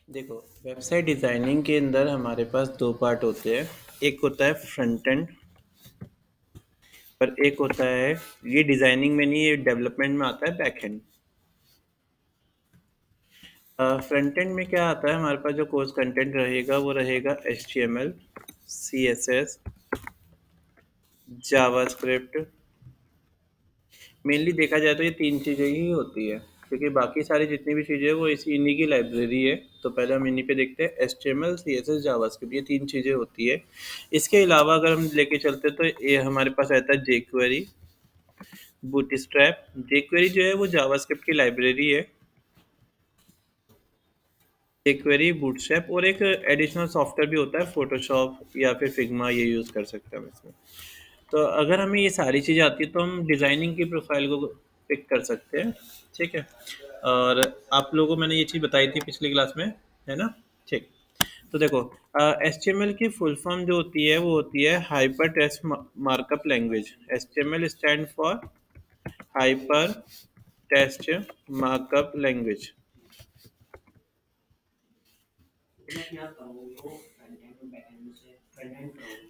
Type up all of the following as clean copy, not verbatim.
देखो, website designing के अंदर हमारे पास 2 पार्ट होते हैं। एक होता है फ्रंट एंड और एक होता है, ये डिज़ाइनिंग में नहीं, ये डेवलपमेंट में आता है, बैक एंड। फ्रंट एंड में क्या आता है, हमारे पास जो कोर्स कंटेंट रहेगा वो रहेगा HTML, CSS, जावास्क्रिप्ट। मेनली देखा जाए तो ये 3 चीज़ें ही होती है, क्योंकि बाकी सारी जितनी भी चीज़ें हैं वो इन्हीं की लाइब्रेरी है। तो पहले हम इन्हीं पे देखते हैं, HTML, CSS, जावास्क्रिप्ट, ये 3 चीज़ें होती है। इसके अलावा अगर हम लेके चलते तो ये हमारे पास रहता है jQuery, बूटस्ट्रैप। jQuery जो है वो जावास्क्रिप्ट की लाइब्रेरी है। jQuery, बूटस्ट्रैप और एक एडिशनल सॉफ्टवेयर भी होता है, फोटोशॉप या फिर फिग्मा, ये यूज़ कर सकते हैं हम इसमें। तो अगर हमें ये सारी चीज़ें आती है तो हम डिज़ाइनिंग की प्रोफाइल को पिक कर सकते हैं, ठीक है। और आप लोगों को मैंने ये चीज़ बताई थी पिछली क्लास में, है ना? ठीक। तो देखो, HTML की फुल फॉर्म जो होती है वो होती है hyper text markup language. HTML stand for hyper text markup language.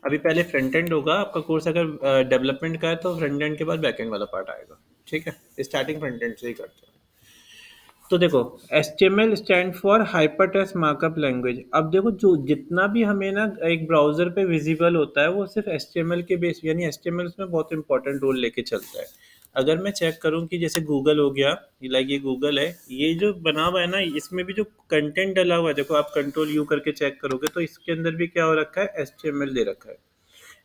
अभी पहले फ्रंट एंड होगा आपका कोर्स, अगर डेवलपमेंट का है तो फ्रंट एंड के बाद बैक एंड वाला पार्ट आएगा, ठीक है। स्टार्टिंग फ्रंट एंड से ही करते हैं। तो देखो, HTML stand for hyper text markup language. अब देखो, जो जितना भी हमें ना एक ब्राउजर पे विजिबल होता है वो सिर्फ HTML के बेस, यानी HTML उसमें बहुत इंपॉर्टेंट रोल लेके चलता है। अगर मैं चेक करूं कि जैसे गूगल हो गया, लाइक ये गूगल है, ये जो बना हुआ है ना, इसमें भी जो कंटेंट डला हुआ है, देखो आप कंट्रोल यू करके चेक करोगे तो इसके अंदर भी क्या हो रखा है, HTML दे रखा है।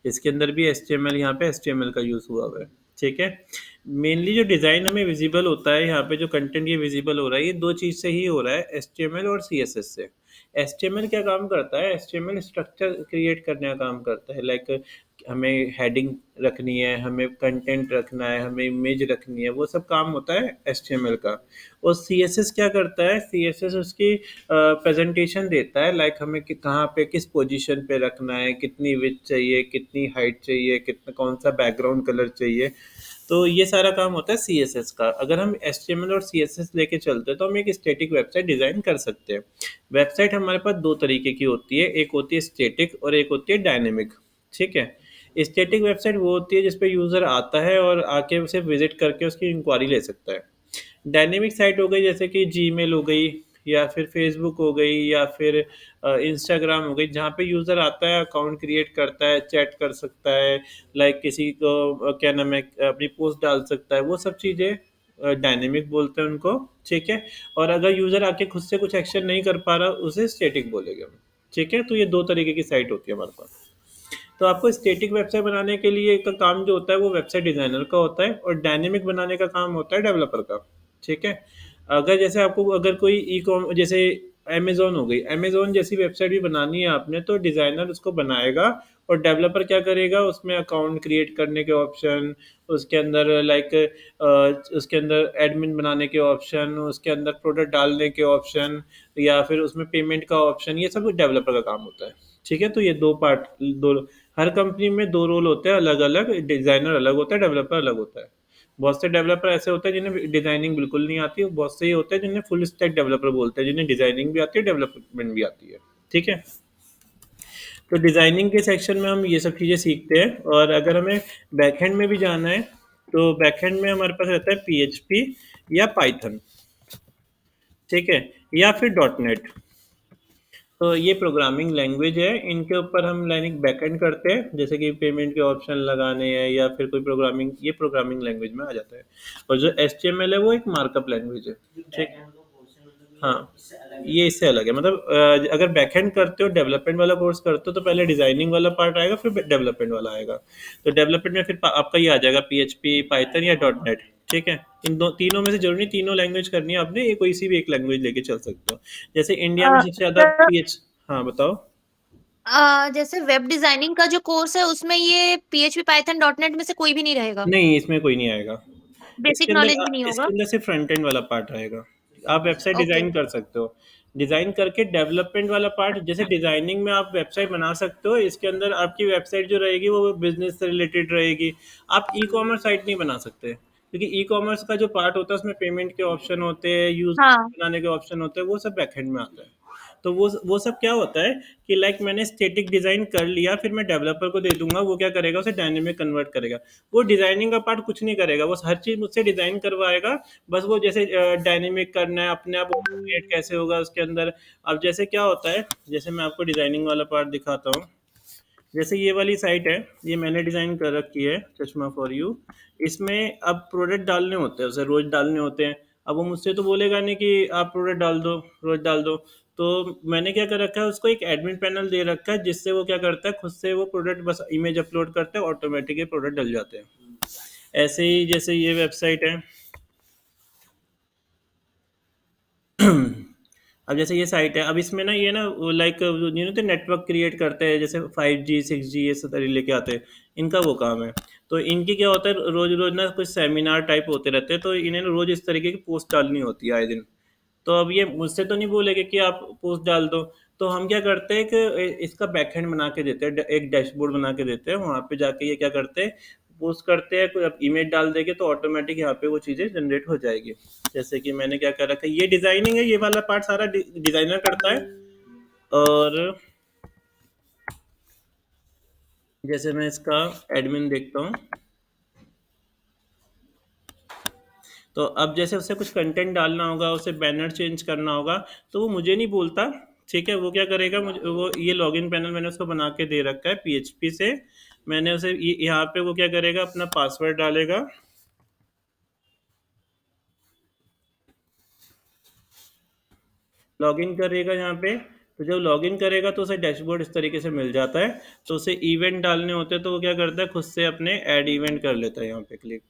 इसके अंदर भी HTML, यहाँ पे HTML का यूज़ हुआ हुआ है, ठीक है। मेनली जो डिज़ाइन हमें विजिबल होता है, यहाँ पे जो कंटेंट ये विजिबल हो रहा है, ये दो चीज़ से ही हो रहा है, HTML और CSS से। HTML क्या काम करता है, HTML स्ट्रक्चर क्रिएट करने का काम करता है। लाइक हमें हेडिंग रखनी है, हमें कंटेंट रखना है, हमें इमेज रखनी है, वो सब काम होता है HTML का। और CSS क्या करता है, CSS उसकी प्रेजेंटेशन देता है, लाइक हमें कहाँ पे किस पोजीशन पे रखना है, कितनी विड्थ चाहिए, कितनी हाइट चाहिए, कितना कौन सा बैकग्राउंड कलर चाहिए। तो ये सारा काम होता है CSS का। अगर हम HTML और CSS लेके चलते हैं तो हम एक स्टैटिक वेबसाइट डिज़ाइन कर सकते हैं। वेबसाइट हमारे पास दो तरीके की होती है, एक होती है स्टैटिक और एक होती है डायनेमिक, ठीक है। स्टैटिक वेबसाइट वो होती है जिसपे यूज़र आता है और आके उसे विजिट करके उसकी इंक्वायरी ले सकता है। डायनेमिक साइट हो गई जैसे कि जीमेल हो गई, या फिर फेसबुक हो गई, या फिर इंस्टाग्राम हो गई, जहाँ पे यूज़र आता है, अकाउंट क्रिएट करता है, चैट कर सकता है, लाइक किसी को क्या नाम है, अपनी पोस्ट डाल सकता है, वो सब चीज़ें डायनेमिक बोलते हैं उनको, ठीक है। और अगर यूज़र आके खुद से कुछ एक्शन नहीं कर पा रहा, उसे स्टैटिक बोलेंगे हम, ठीक है। तो ये दो तरीके की साइट होती है हमारे पास। तो आपको स्टैटिक वेबसाइट बनाने के लिए का काम जो होता है वो वेबसाइट डिज़ाइनर का होता है, और डायनेमिक बनाने का काम होता है डेवलपर का, ठीक है। अगर जैसे आपको अगर कोई ई कॉम जैसे अमेज़न हो गई, अमेज़न जैसी वेबसाइट भी बनानी है आपने, तो डिज़ाइनर उसको बनाएगा और डेवलपर क्या करेगा, उसमें अकाउंट क्रिएट करने के ऑप्शन, उसके अंदर लाइक उसके अंदर एडमिन बनाने के ऑप्शन, उसके अंदर प्रोडक्ट डालने के ऑप्शन, या फिर उसमें पेमेंट का ऑप्शन, ये सब डेवलपर का काम होता है, ठीक है। तो ये दो पार्ट, दो, हर कंपनी में दो रोल होते हैं अलग अलग, डिज़ाइनर अलग होता है, डेवलपर अलग होता है। बहुत से डेवलपर ऐसे होते हैं जिन्हें डिज़ाइनिंग बिल्कुल नहीं आती, और बहुत से ही होते हैं जिन्हें फुल स्टैक डेवलपर बोलते हैं, जिन्हें डिज़ाइनिंग भी आती है, डेवलपमेंट भी आती है, ठीक है। तो डिज़ाइनिंग के सेक्शन में हम ये सब चीज़ें सीखते हैं। और अगर हमें बैकएंड में भी जाना है तो बैकएंड में हमारे पास रहता है PHP या पाइथन, ठीक है, या फिर डॉट नेट। तो ये प्रोग्रामिंग लैंग्वेज है, इनके ऊपर हम लाइक बैकएंड करते हैं, जैसे कि पेमेंट के ऑप्शन लगाने हैं या फिर कोई प्रोग्रामिंग, ये प्रोग्रामिंग लैंग्वेज में आ जाता है। और जो HTML है वो एक मार्कअप लैंग्वेज है, ठीक। हाँ, ये इससे अलग है, मतलब अगर बैकएंड करते हो, डेवलपमेंट वाला कोर्स करते हो, तो पहले डिजाइनिंग वाला पार्ट आएगा, फिर डेवलपमेंट वाला आएगा। तो डेवलपमेंट में फिर आपका ये आ जाएगा PHP, पाइथन या डॉट नेट, ठीक है। इन दो तीनों में से जरूरी नहीं तीनों लैंग्वेज करनी है आपने, ये कोई सी भी एक लैंग्वेज लेके चल सकते हो। जैसे इंडिया में सबसे ज्यादा सर, PH, हाँ बताओ। जैसे वेब डिजाइनिंग का जो कोर्स है उसमें ये PHP पाइथन डॉट नेट में से कोई भी नहीं रहेगा? नहीं, इसमें कोई नहीं आएगा। बेसिक नॉलेज भी नहीं इसके होगा? अंदर सिर्फ फ्रंट एंड वाला पार्ट रहेगा। आप वेबसाइट ओके। डिजाइन कर सकते हो, डिजाइन करके डेवलपमेंट वाला पार्ट, जैसे डिजाइनिंग में आप वेबसाइट बना सकते हो, इसके अंदर आपकी वेबसाइट जो रहेगी वो बिजनेस से रिलेटेड रहेगी। आप ई कॉमर्स साइट नहीं बना सकते, क्योंकि ई कॉमर्स का जो पार्ट होता है उसमें पेमेंट के ऑप्शन होते हैं, यूज हाँ। बनाने के ऑप्शन होते हैं, वो सब बैकएंड में आता है। तो वो सब क्या होता है कि लाइक मैंने स्टैटिक डिज़ाइन कर लिया, फिर मैं डेवलपर को दे दूंगा, वो क्या करेगा, उसे डायनेमिक कन्वर्ट करेगा। वो डिज़ाइनिंग का पार्ट कुछ नहीं करेगा, वो हर चीज़ मुझसे डिज़ाइन करवाएगा। बस वो जैसे डायनेमिक करना है, अपने आप क्रिएट कैसे होगा उसके अंदर। अब जैसे क्या होता है, जैसे मैं आपको डिज़ाइनिंग वाला पार्ट दिखाता हूँ। जैसे ये वाली साइट है, ये मैंने डिज़ाइन कर रखी है, चश्मा फॉर यू। इसमें अब प्रोडक्ट डालने होते हैं, उसे रोज़ डालने होते हैं। अब वो मुझसे तो बोलेगा नहीं कि आप प्रोडक्ट डाल दो, रोज़ डाल दो। तो मैंने क्या कर रखा है, उसको एक एडमिन पैनल दे रखा है, जिससे वो क्या करता है, खुद से वो प्रोडक्ट बस इमेज अपलोड करता है, ऑटोमेटिक प्रोडक्ट डल जाते हैं। ऐसे ही जैसे ये वेबसाइट है। अब जैसे ये साइट है, अब इसमें ना ये ना लाइक तो नेटवर्क क्रिएट करते हैं, जैसे 5G 6G ये सब लेके आते हैं। इनका वो काम है। तो इनकी क्या होता है, रोज रोज ना कुछ सेमिनार टाइप होते रहते हैं, तो इन्हें ना रोज इस तरीके की पोस्ट डालनी होती है आए दिन। तो अब ये मुझसे तो नहीं बोलेगे कि आप पोस्ट डाल दो। तो हम क्या करते हैं कि इसका बैकएंड बना के देते हैं, एक डैशबोर्ड बना के देते हैं, वहाँ पे जाके ये क्या करते हैं, पोस्ट करते हैं। कोई अब इमेज डाल देंगे तो ऑटोमेटिक यहाँ पे वो चीज़ें जनरेट हो जाएगी। जैसे कि मैंने क्या कर रखा है, ये डिजाइनिंग है, ये वाला पार्ट सारा डिजाइनर करता है। और जैसे मैं इसका एडमिन देखता हूँ, तो अब जैसे उसे कुछ कंटेंट डालना होगा, उसे बैनर चेंज करना होगा, तो वो मुझे नहीं बोलता। ठीक है, वो क्या करेगा, मुझे वो ये लॉगिन पैनल मैंने उसको बना के दे रखा है पीएचपी से। मैंने उसे यहाँ पे वो क्या करेगा, अपना पासवर्ड डालेगा, लॉगिन करेगा यहाँ पे। तो जब लॉगिन करेगा तो उसे डैशबोर्ड इस तरीके से मिल जाता है। तो उसे इवेंट डालने होते हैं, तो वो क्या करता है, खुद से अपने ऐड इवेंट कर लेता है यहाँ पे क्लिक।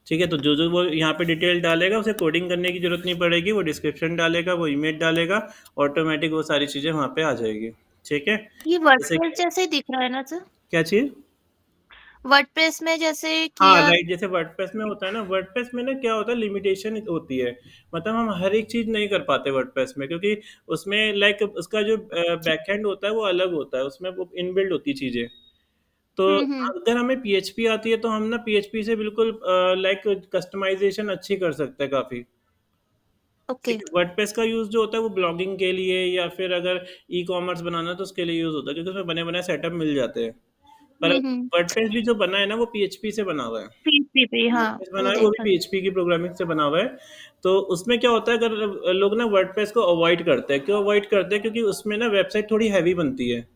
ठीक है, तो जो जो वो यहाँ पे डिटेल डालेगा, उसे कोडिंग करने की जरूरत नहीं पड़ेगी, वो डिस्क्रिप्शन डालेगा, वो इमेज डालेगा, ऑटोमेटिक वो सारी चीज़ें वहाँ पे आ जाएगी। ठीक है, ये जैसे वर्डप्रेस कि जैसे ही दिख रहा है ना सर? क्या चीज़। वर्डप्रेस में जैसे हाँ किया। राइट, जैसे वर्डप्रेस में होता है ना, वर्डप्रेस में ना क्या होता है, लिमिटेशन होती है। मतलब हम हर एक चीज़ नहीं कर पाते वर्डप्रेस में, क्योंकि उसमें लाइक उसका जो बैकएंड होता है वो अलग होता है, उसमें वो इनबिल्ट होती चीज़ें। तो हम्म। अगर हमें पीएचपी आती है तो हम ना पीएचपी से बिल्कुल लाइक कस्टमाइजेशन अच्छी कर सकते हैं काफ़ी। ओके। ठीक है, वर्डप्रेस का यूज़ जो होता है वो ब्लॉगिंग के लिए, या फिर अगर ई कॉमर्स बनाना है तो उसके लिए यूज़ होता है, क्योंकि उसमें बने बनाए सेटअप मिल जाते हैं। पर हम्म। वर्डप्रेस भी जो बना है ना, वो पीएचपी से बना हुआ है। पीएचपी पे, हाँ। वर्डप्रेस बना वो है वो भी देखा। पीएचपी की प्रोग्रामिंग से बना हुआ है। तो उसमें क्या होता है, अगर लोग ना वर्डप्रेस को अवॉइड करते हैं, क्यों अवॉइड करते हैं, क्योंकि उसमें ना वेबसाइट थोड़ी हैवी बनती है।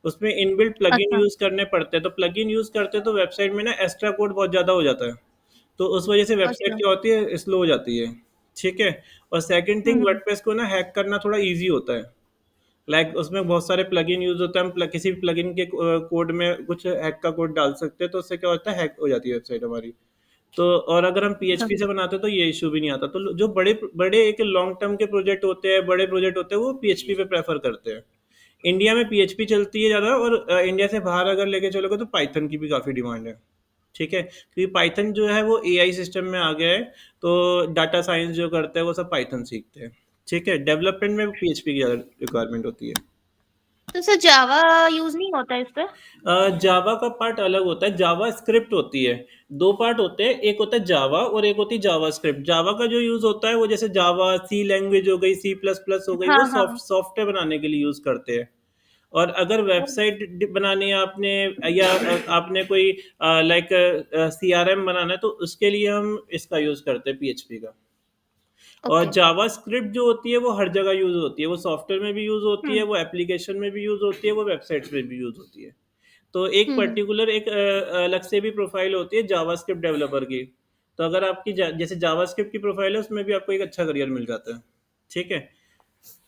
उसमें इनबिल्ट प्लगइन अच्छा। यूज़ करने पड़ते हैं, तो प्लगइन यूज़ करते हैं तो वेबसाइट में ना एक्स्ट्रा कोड बहुत ज़्यादा हो जाता है। तो उस वजह से वेबसाइट अच्छा। क्या होती है, स्लो हो जाती है। ठीक है, और सेकंड थिंग, हम्म। वर्डप्रेस को ना हैक करना थोड़ा इजी होता है। लाइक उसमें बहुत सारे प्लगइन यूज होते हैं, हम किसी भी प्लगइन के कोड में कुछ हैक का कोड डाल सकते हैं, तो उससे क्या होता है, हैक हो जाती है वेबसाइट हमारी। तो और अगर हम अच्छा। पीएचपी से बनाते हैं तो ये इशू भी नहीं आता। तो जो बड़े बड़े एक लॉन्ग टर्म के प्रोजेक्ट होते हैं, बड़े प्रोजेक्ट होते हैं, वो पीएचपी पे प्रेफर करते हैं। इंडिया में पीएचपी चलती है ज़्यादा, और इंडिया से बाहर अगर लेके चलोगे तो पाइथन की भी काफ़ी डिमांड है। ठीक है, क्योंकि पाइथन जो है वो एआई सिस्टम में आ गया है। तो डाटा साइंस जो करते हैं वो सब पाइथन सीखते हैं। ठीक है, डेवलपमेंट में पीएचपी की ज़्यादा रिक्वायरमेंट होती है। तो सर जावा यूज नहीं होता इस पे? जावा का पार्ट अलग होता है, जावा स्क्रिप्ट होती है। दो पार्ट होते हैं, एक होता है जावा और एक होती है जावा स्क्रिप्ट। जावा का जो यूज होता है वो जैसे जावा सी लैंग्वेज हो गई, सी प्लस प्लस हो गई, हाँ वो हाँ। सॉफ्टवेयर बनाने के लिए यूज करते हैं। और अगर वेबसाइट बनानी है आपने, या आपने कोई लाइक सीआरएम बनाना है, तो उसके लिए हम इसका यूज करते हैं, पीएचपी का। और ओके। जावा स्क्रिप्ट जो होती है वो हर जगह यूज होती है, वो सॉफ्टवेयर में भी यूज होती है, हम्म वो एप्लीकेशन में भी यूज होती है, वो वेबसाइट्स में भी यूज होती है। तो एक हम्म। पर्टिकुलर एक अलग से भी प्रोफाइल होती है जावास्क्रिप्ट डेवलपर की। तो अगर आपकी जैसे जावास्क्रिप्ट की प्रोफाइल है, उसमें भी आपको एक अच्छा करियर मिल जाता है। ठीक है,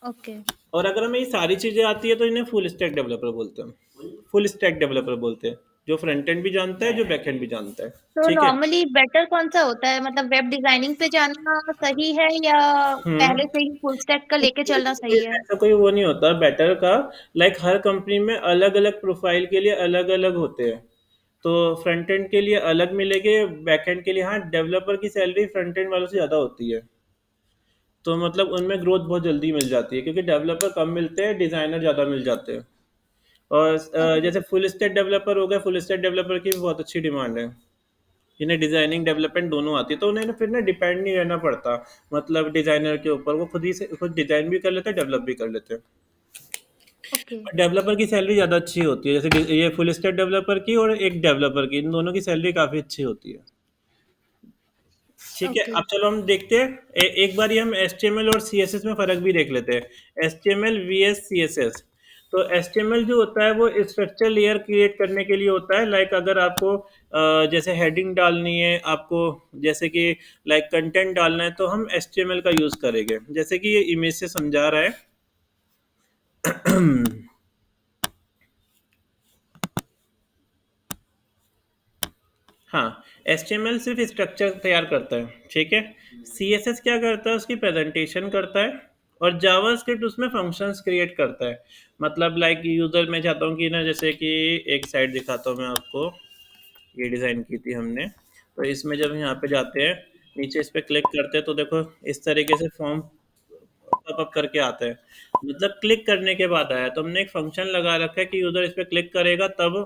ओके। और अगर हमें ये सारी चीज़ें आती है तो इन्हें फुल स्टैक डेवलपर बोलते हैं। फुल स्टैक डेवलपर बोलते हैं, जो फ्रंट एंड भी जानता है, जो बैक एंड भी जानता है। तो ठीक है। नॉर्मली बेटर कौन सा होता है, मतलब वेब डिजाइनिंग पे जाना सही है या हम्म। पहले से ही फुल स्टैक का लेके चलना सही है? ऐसा कोई वो नहीं होता बेटर का। लाइक हर कंपनी में अलग अलग प्रोफाइल के लिए अलग अलग होते हैं। तो फ्रंट एंड के लिए अलग मिलेंगे, बैक एंड के लिए हाँ, डेवलपर की सैलरी फ्रंट एंड वालों से ज़्यादा होती है। तो मतलब उनमें ग्रोथ बहुत जल्दी मिल जाती है, क्योंकि डेवलपर कम मिलते हैं, डिज़ाइनर ज़्यादा मिल जाते हैं। और ओके। जैसे फुल स्टैक डेवलपर हो गया, फुल स्टैक डेवलपर की भी बहुत अच्छी डिमांड है। जिन्हें डिजाइनिंग डेवलपमेंट दोनों आती है, तो उन्हें ना फिर ना डिपेंड नहीं रहना पड़ता, मतलब डिजाइनर के ऊपर, वो खुद ही से खुद डिजाइन भी कर लेते हैं, डेवलप भी कर लेते हैं। ओके, और डेवलपर की सैलरी ज़्यादा अच्छी होती है, जैसे ये फुल स्टैक डेवलपर की और एक डेवलपर की, इन दोनों की सैलरी काफ़ी अच्छी होती है। ठीक है, ओके, अब चलो हम देखते हैं, एक बार हम HTML और CSS में फ़र्क भी देख लेते हैं। HTML vs CSS। तो HTML जो होता है वो स्ट्रक्चर लेयर क्रिएट करने के लिए होता है, लाइक अगर आपको जैसे हेडिंग डालनी है आपको, जैसे कि लाइक कंटेंट डालना है, तो हम HTML का यूज़ करेंगे, जैसे कि ये इमेज से समझा रहा है। हाँ, HTML सिर्फ स्ट्रक्चर तैयार करता है, ठीक है। CSS क्या करता है, उसकी प्रेजेंटेशन करता है। और जावास्क्रिप्ट उसमें फंक्शंस क्रिएट करता है, मतलब लाइक यूजर, मैं चाहता हूँ कि ना, जैसे कि एक साइट दिखाता हूँ मैं आपको, ये डिज़ाइन की थी हमने। तो इसमें जब यहाँ पे जाते हैं, नीचे इस पे क्लिक करते हैं, तो देखो इस तरीके से फॉर्म पॉपअप करके आता है, मतलब क्लिक करने के बाद आया। तो हमने एक फंक्शन लगा रखा है कि यूज़र इस पे क्लिक करेगा तब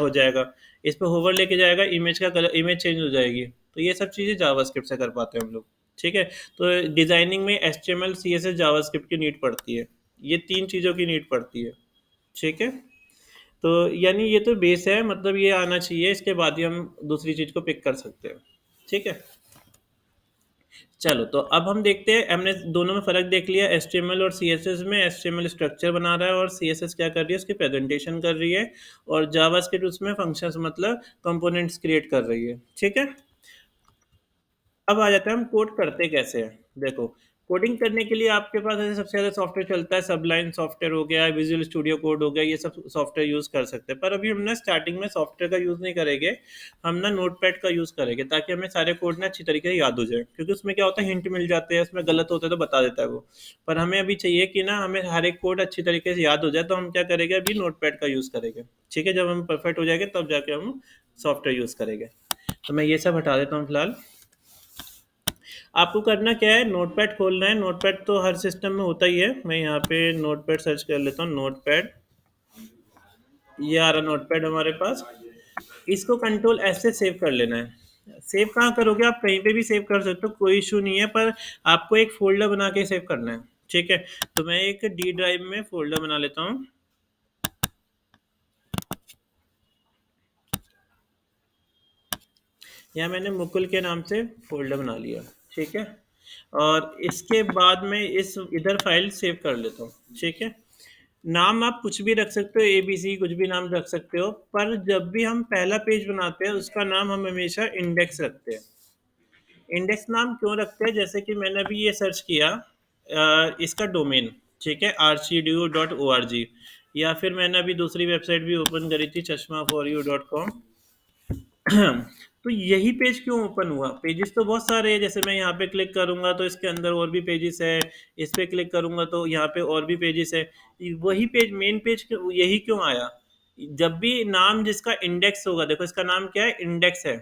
हो जाएगा, इस पे होवर लेके जाएगा, इमेज का कलर, इमेज चेंज हो जाएगी। तो ये सब चीज़ें जावास्क्रिप्ट से कर पाते हैं हम लोग, ठीक है। तो डिज़ाइनिंग में HTML CSS जावास्क्रिप्ट की नीड पड़ती है, ये तीन चीज़ों की नीड पड़ती है, ठीक है। तो यानी ये तो बेस है, मतलब ये आना चाहिए, इसके बाद ही हम दूसरी चीज़ को पिक कर सकते हैं, ठीक है। चलो, तो अब हम देखते हैं, हमने दोनों में फ़र्क देख लिया। HTML और CSS में HTML स्ट्रक्चर बना रहा है और CSS क्या कर रही है, उसकी प्रेजेंटेशन कर रही है। और जावास्क्रिप्ट उसमें फंक्शंस, मतलब कंपोनेंट्स क्रिएट कर रही है, ठीक है। अब आ जाता है हम कोड करते कैसे हैं। देखो, कोडिंग करने के लिए आपके पास ऐसे सबसे ज़्यादा सॉफ्टवेयर चलता है, सबलाइन सॉफ्टवेयर हो गया, विजुअल स्टूडियो कोड हो गया, ये सब सॉफ्टवेयर यूज़ कर सकते हैं। पर अभी हम ना स्टार्टिंग में सॉफ्टवेयर का यूज़ नहीं करेंगे, हम ना नोटपैड का यूज़ करेंगे, ताकि हमें सारे कोड ना अच्छी तरीके से याद हो जाए, क्योंकि उसमें क्या होता है, हिंट मिल जाते हैं, उसमें गलत होता है तो बता देता है वो। पर हमें अभी चाहिए कि ना हमें हर एक कोड अच्छी तरीके से याद हो जाए, तो हम क्या करेंगे, अभी नोटपैड का यूज़ करेंगे, ठीक है। जब हम परफेक्ट हो जाएंगे तब जाके हम सॉफ्टवेयर यूज़ करेंगे। तो मैं ये सब हटा देता हूँ फिलहाल। आपको करना क्या है, नोटपैड खोलना है। नोटपैड तो हर सिस्टम में होता ही है। मैं यहाँ पे नोटपैड सर्च कर लेता हूँ, नोटपैड, ये आ रहा नोटपैड हमारे पास। इसको कंट्रोल एस से सेव कर लेना है। सेव कहाँ करोगे, आप कहीं पे भी सेव कर सकते हो, कोई इशू नहीं है, पर आपको एक फोल्डर बना के सेव करना है, ठीक है। तो मैं एक डी ड्राइव में फोल्डर बना लेता हूँ। यहाँ मैंने मुकुल के नाम से फोल्डर बना लिया, ठीक है। और इसके बाद में इस इधर फाइल सेव कर लेता हूँ, ठीक है। नाम आप कुछ भी रख सकते हो, ABC कुछ भी नाम रख सकते हो, पर जब भी हम पहला पेज बनाते हैं उसका नाम हम हमेशा इंडेक्स रखते हैं। इंडेक्स नाम क्यों रखते हैं, जैसे कि मैंने अभी ये सर्च किया, इसका डोमेन, ठीक है, rcdu.org, या फिर मैंने अभी दूसरी वेबसाइट भी ओपन करी थी, chashma4u.com। तो यही पेज क्यों ओपन हुआ, पेजेस तो बहुत सारे हैं, जैसे मैं यहाँ पे क्लिक करूंगा तो इसके अंदर और भी पेजेस है, इस पे क्लिक करूंगा तो यहाँ पे और भी पेजेस है। वही पेज, मेन पेज यही क्यों आया, जब भी नाम जिसका इंडेक्स होगा, देखो इसका नाम क्या है, इंडेक्स है,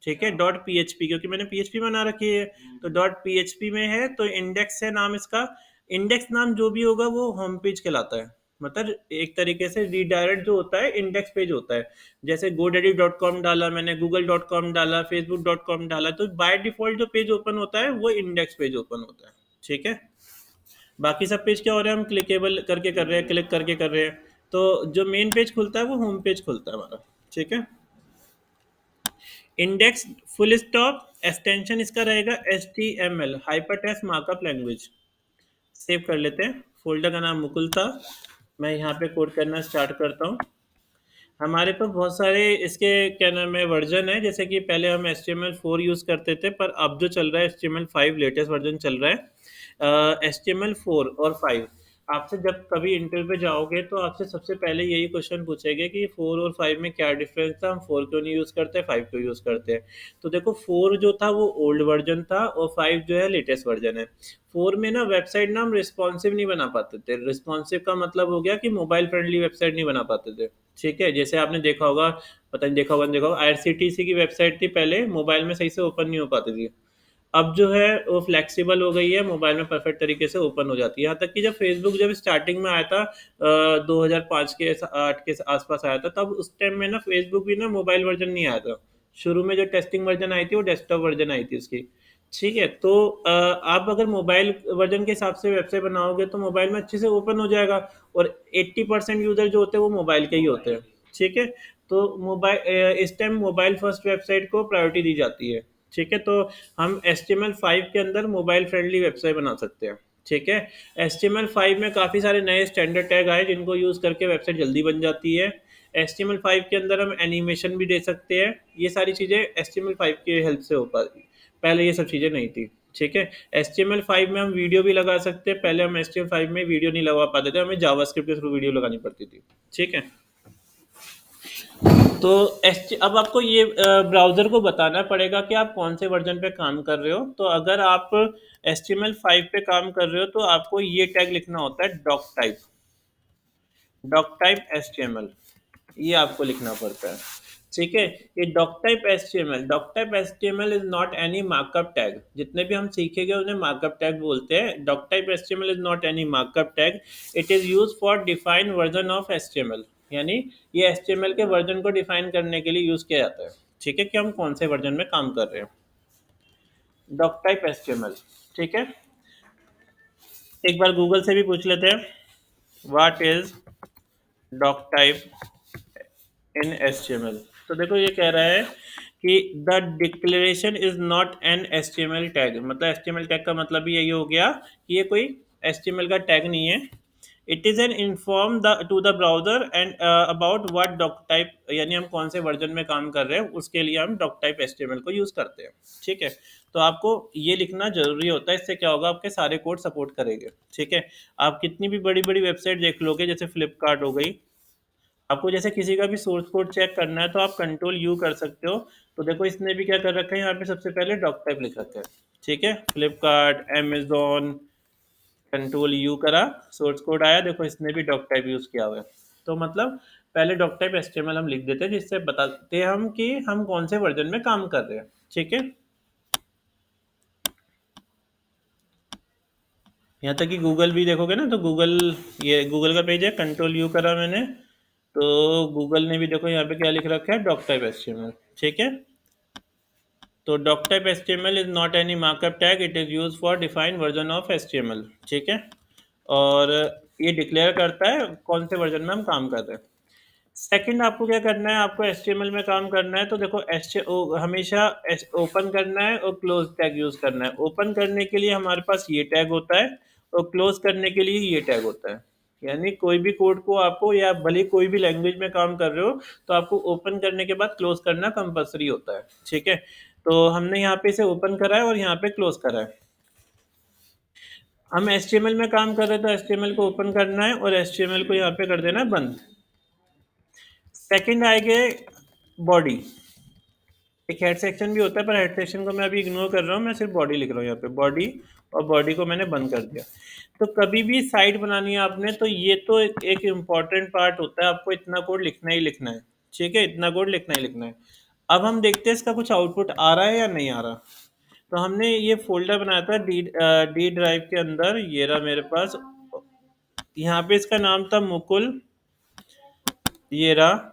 ठीक है, डॉट PHP, क्योंकि मैंने PHP बना रखी है, तो डॉट PHP में है, तो इंडेक्स है नाम इसका। इंडेक्स नाम जो भी होगा वो होम पेज कहलाता है, मतलब एक तरीके से रीडायरेक्ट जो होता है, इंडेक्स पेज होता है। जैसे godaddy.com डाला मैंने, google.com डाला, facebook.com डाला, तो बाय डिफॉल्ट जो पेज ओपन होता है वो इंडेक्स पेज ओपन होता है, ठीक है। बाकी सब पेज क्या हो रहा है, हम क्लिकेबल करके कर रहे हैं, क्लिक करके कर रहे हैं। तो जो मेन पेज खुलता है वो होम पेज खुलता है हमारा, ठीक है। इंडेक्स फुल स्टॉप, एक्सटेंशन इसका रहेगा HTML, hypertext markup language. Save कर लेते हैं, फोल्डर का नाम मुकुल था। मैं यहाँ पे कोड करना स्टार्ट करता हूँ। हमारे पास बहुत सारे इसके क्या नाम है, वर्जन है, जैसे कि पहले हम HTML4 यूज़ करते थे, पर अब जो चल रहा है HTML5 लेटेस्ट वर्जन चल रहा है। HTML4 और 5, आपसे जब कभी इंटरव्यू पे जाओगे तो आपसे सबसे पहले यही क्वेश्चन पूछेंगे कि 4 और 5 में क्या डिफरेंस था, हम 4 क्यों नहीं यूज़ करते, 5 क्यों यूज़ करते हैं। तो देखो, 4 जो था वो ओल्ड वर्जन था और 5 जो है लेटेस्ट वर्जन है। 4 में ना वेबसाइट ना हम रिस्पॉन्सिव नहीं बना पाते थे। रिस्पॉन्सिव का मतलब हो गया कि मोबाइल फ्रेंडली वेबसाइट नहीं बना पाते थे, ठीक है। जैसे आपने देखा होगा, पता नहीं देखा होगा नहीं देखा होगा, IRCTC की वेबसाइट थी पहले, मोबाइल में सही से ओपन नहीं हो पाती थी। अब जो है वो फ्लेक्सिबल हो गई है, मोबाइल में परफेक्ट तरीके से ओपन हो जाती है। यहाँ तक कि जब फेसबुक जब स्टार्टिंग में आया था, 2005 के 8 के आसपास आया था, तब उस टाइम में ना फेसबुक भी ना मोबाइल वर्जन नहीं आया था, शुरू में जो टेस्टिंग वर्जन आई थी वो डेस्कटॉप वर्जन आई थी उसकी। ठीक है, तो आप अगर मोबाइल वर्जन के हिसाब से वेबसाइट बनाओगे तो मोबाइल में अच्छे से ओपन हो जाएगा, और 80% यूजर जो होते हैं वो मोबाइल के ही होते हैं। ठीक है, तो मोबाइल इस टाइम मोबाइल फर्स्ट वेबसाइट को प्रायोरिटी दी जाती है। ठीक है, तो हम HTML5 के अंदर मोबाइल फ्रेंडली वेबसाइट बना सकते हैं। ठीक है, HTML5 में काफ़ी सारे नए स्टैंडर्ड टैग आए जिनको यूज़ करके वेबसाइट जल्दी बन जाती है। HTML5 के अंदर हम एनिमेशन भी दे सकते हैं। ये सारी चीज़ें HTML5 की हेल्प से हो पाती, पहले ये सब चीज़ें नहीं थी। ठीक है, HTML5 में हम वीडियो भी लगा सकते हैं। पहले हम HTML5 में वीडियो नहीं लगा पाते थे, हमें जावास्क्रिप्ट के थ्रू वीडियो लगानी पड़ती थी। ठीक है, तो अब आपको ये ब्राउज़र को बताना पड़ेगा कि आप कौन से वर्जन पे काम कर रहे हो। तो अगर आप HTML5 पे काम कर रहे हो तो आपको ये टैग लिखना होता है डॉक टाइप HTML, ये आपको लिखना पड़ता है। ठीक है, ये doc type HTML is not any markup tag. जितने भी हम सीखेंगे उन्हें मार्कअप टैग बोलते हैं। Doc type HTML is not any markup tag, it is use for define version of HTML। यानी ये HTML के वर्जन को डिफाइन करने के लिए यूज किया जाता है। ठीक है, कि हम कौन से वर्जन में काम कर रहे हैं। Doc type HTML। ठीक है, एक बार गूगल से भी पूछ लेते हैं, what is doc type in HTML। तो देखो ये कह रहा है कि the declaration is not an HTML tag. मतलब HTML टैग का मतलब भी यही हो गया कि ये कोई HTML का टैग नहीं है। It is an inform the to the browser and about what doc type, यानी हम कौन से वर्जन में काम कर रहे हैं उसके लिए हम डॉक टाइप HTML को यूज करते हैं। ठीक है, तो आपको ये लिखना जरूरी होता है, इससे क्या होगा आपके सारे कोड सपोर्ट करेंगे। ठीक है, आप कितनी भी बड़ी बड़ी वेबसाइट देख लोगे, जैसे फ्लिपकार्ट हो गई, आपको जैसे किसी का भी सोर्स कोड चेक करना है तो आप कंट्रोल U कर सकते हो। तो देखो इसने भी क्या कर रखा है, यहाँ पे सबसे पहले डॉक टाइप लिख रखा है। ठीक है, फ्लिपकार्ट, अमेजोन, कंट्रोल U करा, सोर्स कोड आया, देखो इसने भी डॉक टाइप यूज किया हुआ है। तो मतलब पहले डॉक टाइप HTML हम लिख देते हैं, जिससे बताते हैं हम कि हम कौन से वर्जन में काम कर रहे हैं। ठीक है, यहाँ तक कि गूगल भी देखोगे ना, तो गूगल, ये गूगल का पेज है, कंट्रोल U करा मैंने, तो गूगल ने भी देखो यहाँ पे क्या लिख रखा है, डॉक टाइप HTML। ठीक है, तो doc type HTML is not any markup tag, it is use for define version of HTML। ठीक है, और ये डिक्लेयर करता है कौन से वर्जन में हम काम कर रहे हैं। सेकंड, आपको क्या करना है, आपको HTML में काम करना है तो देखो हमेशा ओपन करना है और क्लोज टैग यूज करना है। ओपन करने के लिए हमारे पास ये टैग होता है, और क्लोज करने के लिए ये टैग होता है। यानी कोई भी कोड को आपको, या भले कोई भी लैंग्वेज में काम कर रहे हो, तो आपको ओपन करने के बाद क्लोज करना कंपलसरी होता है। ठीक है, तो हमने यहाँ पे इसे ओपन करा है और यहाँ पे क्लोज करा है। हम HTML में काम कर रहे हैं तो HTML को ओपन करना है और HTML को यहाँ पे कर देना है बंद। सेकंड आएंगे बॉडी। एक हेड सेक्शन भी होता है, पर हेड सेक्शन को मैं अभी इग्नोर कर रहा हूँ, मैं सिर्फ बॉडी लिख रहा हूँ यहाँ पे, बॉडी, और बॉडी को मैंने बंद कर दिया। तो कभी भी साइट बनानी है आपने, तो ये तो एक इम्पॉर्टेंट पार्ट होता है, आपको इतना कोड लिखना ही लिखना है। ठीक है, इतना कोड लिखना ही लिखना है। अब हम देखते हैं इसका कुछ आउटपुट आ रहा है या नहीं आ रहा। तो हमने ये फोल्डर बनाया था डी ड्राइव के अंदर, ये रहा मेरे पास। यहाँ पे इसका नाम था मुकुल, ये रहा।